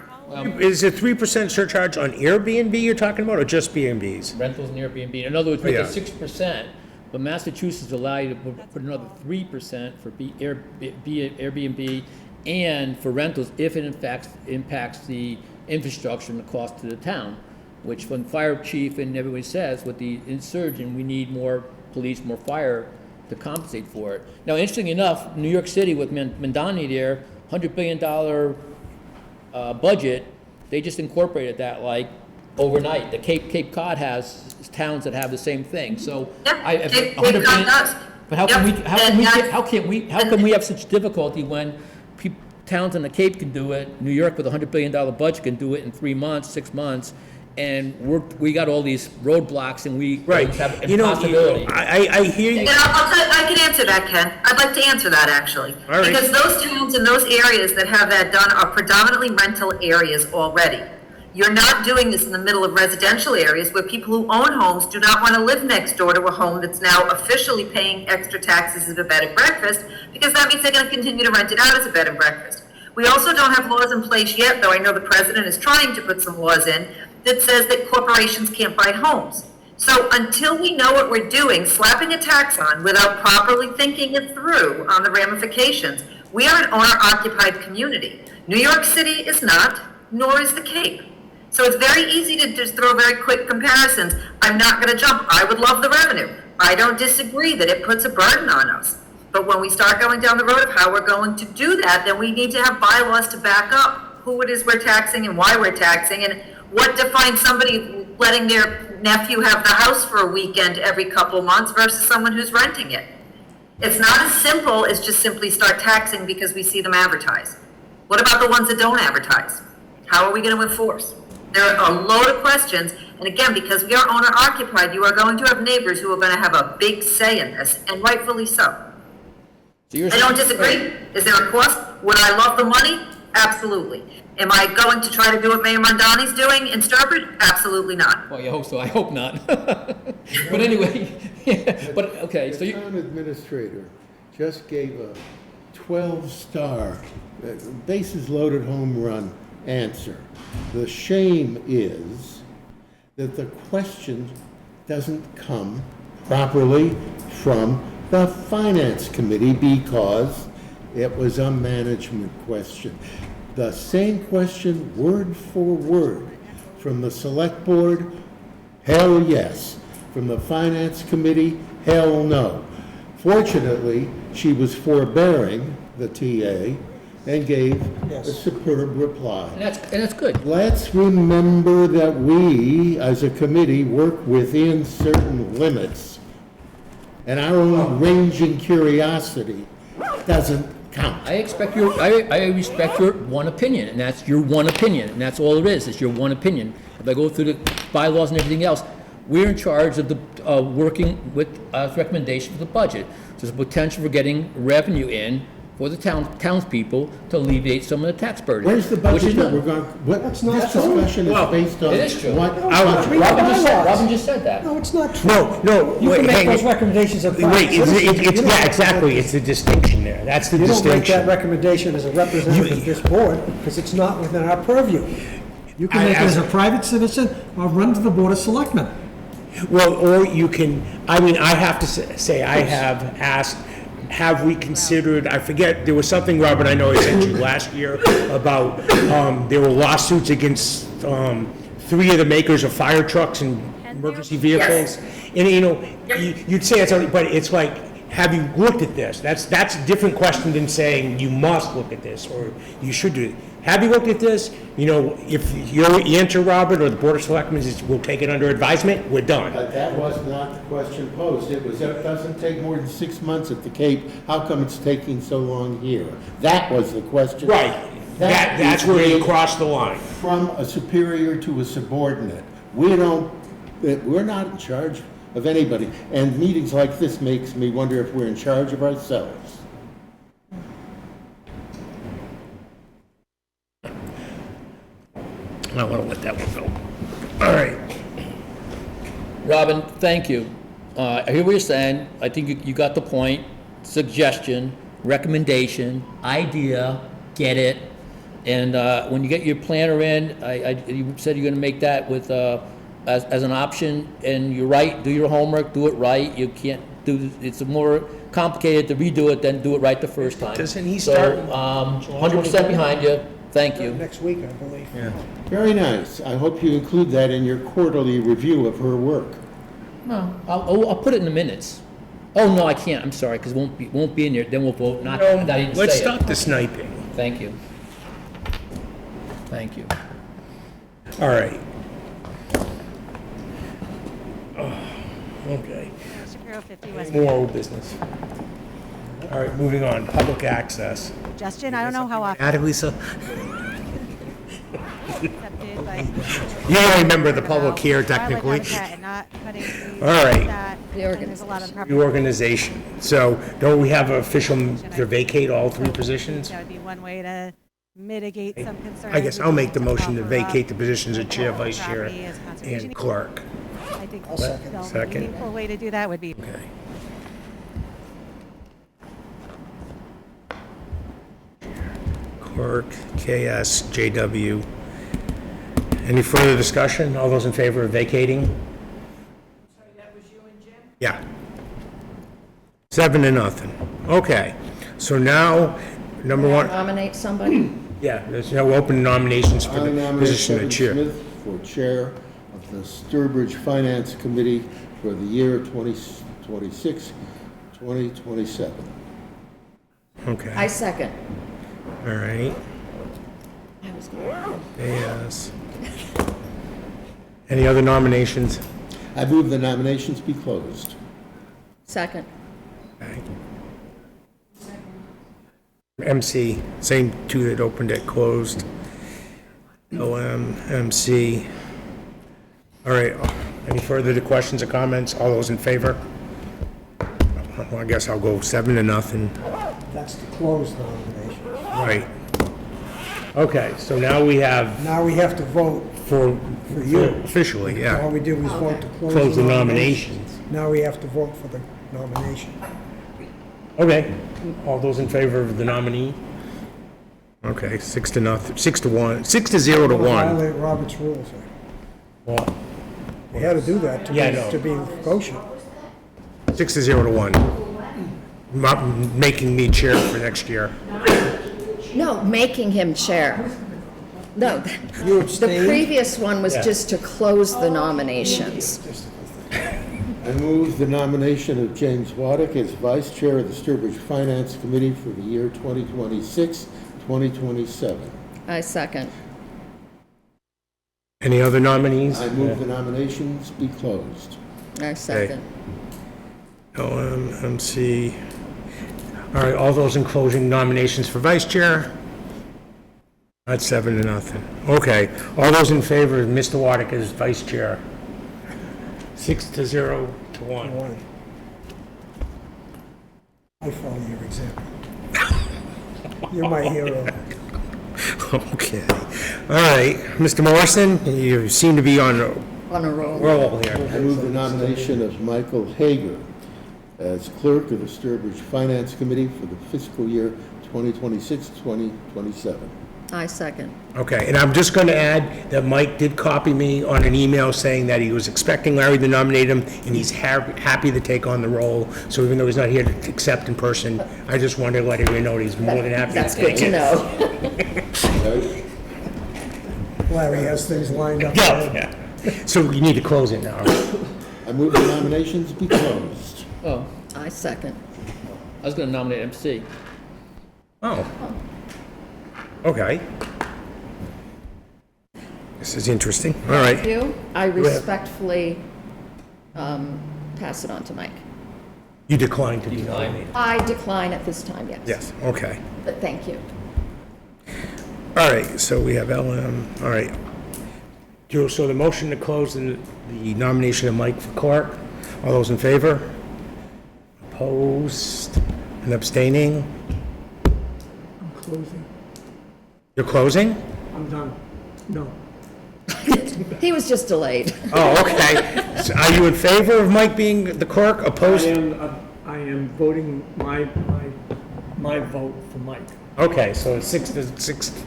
Is it 3% surcharge on Airbnb you're talking about, or just B&Bs? Rentals and Airbnb. In other words, make Yeah. it 6%, but Massachusetts allow you to put another 3% for Airbnb and for rentals if it in fact impacts the infrastructure and the cost to the town, which when fire chief and everybody says, with the insurgent, we need more police, more fire to compensate for it. Now, interestingly enough, New York City with Mandani there, $100 billion budget, they just incorporated that like overnight. The Cape Cod has towns that have the same thing, so. Yep, Cape Cod does. But how Yep, can we have such difficulty when towns on the Cape can do it, New York with a $100 billion budget can do it in 3 months, 6 months, and we got all these roadblocks and we have impossibility. I hear you. And I can answer that, Ken. I'd like to answer that, actually. All right. Because those towns and those areas that have that done are predominantly rental areas already. You're not doing this in the middle of residential areas where people who own homes do not want to live next door to a home that's now officially paying extra taxes as a bed and breakfast, because that means they're going to continue to rent it out as a bed and breakfast. We also don't have laws in place yet, though I know the president is trying to put some laws in, that says that corporations can't buy homes. So until we know what we're doing, slapping a tax on without properly thinking it through on the ramifications, we are an owner-occupied community. New York City is not, nor is the Cape. So it's very easy to just throw very quick comparisons. I'm not going to jump. I would love the revenue. I don't disagree that it puts a burden on us. But when we start going down the road of how we're going to do that, then we need to have bylaws to back up who it is we're taxing and why we're taxing, and what defines somebody letting their nephew have the house for a weekend every couple months versus someone who's renting it. It's not as simple as just simply start taxing because we see them advertise. What about the ones that don't advertise? How are we going to enforce? There are a load of questions, and again, because we are owner-occupied, you are going to have neighbors who are going to have a big say in this, and rightfully so. I don't disagree. Is there a cost? Would I love the money? Absolutely. Am I going to try to do what Mayor Mondani's doing in Sturbridge? Absolutely not. Well, you hope so. I hope not. But anyway, but okay, so The you, town administrator just gave a 12-star, bases loaded home run answer. The shame is that the question doesn't come properly from the Finance Committee because it was a management question. The same question, word for word, from the Select Board, hell yes. From the Finance Committee, hell no. Fortunately, she was forbearing, the TA, and gave a superb reply. and that's good. Let's remember that we, as a committee, work within certain limits, and our own ranging curiosity doesn't count. I respect your one opinion, and that's your one opinion, and that's all it is. It's your one opinion. If I go through the bylaws and everything else, we're in charge of the working with recommendation for the budget. There's a potential for getting revenue in for the townspeople to alleviate some of the tax burden. Where's the which is budget that done. we're going, what, That's this not true. discussion is based on It is true. what? Robin just said that. No, it's not true. No, You wait, can make hang those on. recommendations of Wait, private citizens. it's, You don't- yeah, exactly, it's the distinction there, that's the You don't make that distinction. recommendation as a representative of this board, because it's not within our purview. You can make it as a private citizen or run to the Board of Selectmen. Well, or you can, I mean, I have to say, I have asked, have we considered, I forget, there was something, Robert, I know I sent you last year about, there were lawsuits against, 3 of the makers of fire trucks and emergency vehicles. And, you know, you'd say it's, but it's like, have you looked at this? That's a different question than saying you must look at this, or you should do it. have you looked at this? You know, if your answer, Robert, or the Board of Selectmen is, we'll take it under advisement, we're done. But that was not the question posed. It was, it doesn't take more than 6 months at the Cape. How come it's taking so long here? That was the question. Right. That's where you cross the line. From a superior to a subordinate. We're not in charge of anybody. And meetings like this makes me wonder if we're in charge of ourselves. I want to let that one go. All right. Robin, thank you. I hear what you're saying. I think you got the point. Suggestion, recommendation, idea, get it. And when you get your planner in, you said you're going to make that with, as an option. And you're right, do your homework, do it right. You can't do, it's more complicated to redo it than do it right the first time. Doesn't he start So, 100% behind you. Thank you. Next week, I believe. Very nice. I hope you include that in your quarterly review of her work. No, I'll put it in the minutes. Oh, no, I can't, I'm sorry, because it won't be in there, then we'll vote not, I didn't say it. Let's stop the sniping. Thank you. Thank you. All right. Okay. Shapiro 50 West. More old business. All right, moving on. Public access. Justin, I don't know how often Add it, Lisa. accepted, but. You don't remember the public here technically. Wildlife habitat and not cutting trees. All right. That, The and there's a lot of The organization. So don't we have an official to vacate all 3 positions? That would be one way to mitigate some concerns. I guess I'll make the motion to Buffer up vacate the positions of chair, vice chair, property as conservation. and clerk. I think second. the Second. meaningful way to do that would be. Okay. Clerk, KS, JW. Any further discussion? All those in favor of vacating? Sorry, that was you and Jim? Yeah. 7-0. Okay. So now, number one, Nominate somebody? yeah, there's no open nominations for I the nominate position of Kevin chair. Smith for chair of the Sturbridge Finance Committee for the year 2026, 2027. Okay, I second. all right. I was going, Yes. Any other nominations? I move the nominations be closed. second. Okay. MC, same 2 that opened it, closed. OM, MC. All right, any further questions or comments? All those in favor? Well, I guess I'll go 7-0. That's the closed nomination. Right. Okay, so now we have Now we have to vote for you. officially, All yeah, we did was vote to close the nominations. Now we have to vote for the nomination. Okay, all those in favor of the nominee? Okay, 6-0, 6-1, 6-0 to 1. Violate Robert's rules. Well, We had to do that Yeah, I know. to be kosher. 6-0 to 1. Making me chair for next year. No, making him chair. No, You the abstained? previous one was Yeah. just to close the nominations. I move the nomination of James Waddick as vice chair of the Sturbridge Finance Committee for the year 2026, 2027. I second. Any other nominees? I move the nominations be closed. I second. OM, MC. All right, all those in closing nominations for vice chair? That's 7-0. Okay, all those in favor of Mr. Waddick as vice chair? 6-0 to 1. One. I follow your example. You're my hero. Okay. All right, Mr. Morrison, you seem to be on a On a roll. roll here. I move the nomination of Michael Hager as clerk of the Sturbridge Finance Committee for the fiscal year 2026, 2027. I second. Okay, and I'm just going to add that Mike did copy me on an email saying that he was expecting Larry to nominate him, and he's happy to take on the role. So even though he's not here to accept in person, I just wanted to let everyone know he's more than happy to That's take good to it. know. Right? Larry has things lined up. Yeah. So we need to close it now. I move the nominations be closed. Oh, I second. I was going to nominate MC. Oh. Okay. This is interesting. All right. You, I respectfully pass it on to Mike. You declined to be nominated. I decline at this time, yes. Yes, okay. But thank you. All right, so we have LM, all right. Joe, so the motion to close the nomination of Mike for clerk, all those in favor? Opposed and abstaining? I'm closing. You're closing? I'm done. No. He was just delayed. Oh, okay. So are you in favor of Mike being the clerk, opposed? I am voting my vote for Mike. Okay, so it's 6,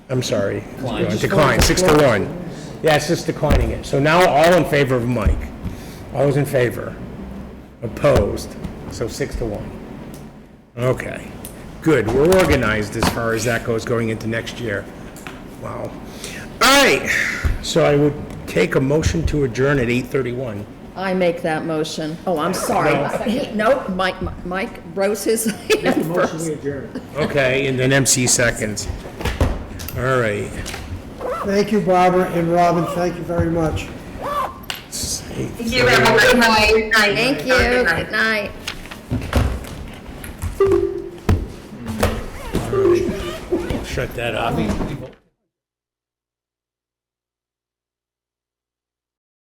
I'm sorry. Decline. Decline, 6 to 1. Yeah, it's just declining it. So now all in favor of Mike? All those in favor? Opposed? So 6 to 1. Okay, good. We're organized as far as that goes going into next year. Wow. All right, so I would take a motion to adjourn at 8:31. I make that motion. Oh, I'm sorry. No, Mike rose his hand Motion first. we adjourn. Okay, and then MC seconds. All right. Thank you, Barbara and Robin, thank you very much. Thank you, have a good night. Thank you. Good night. Shut that off.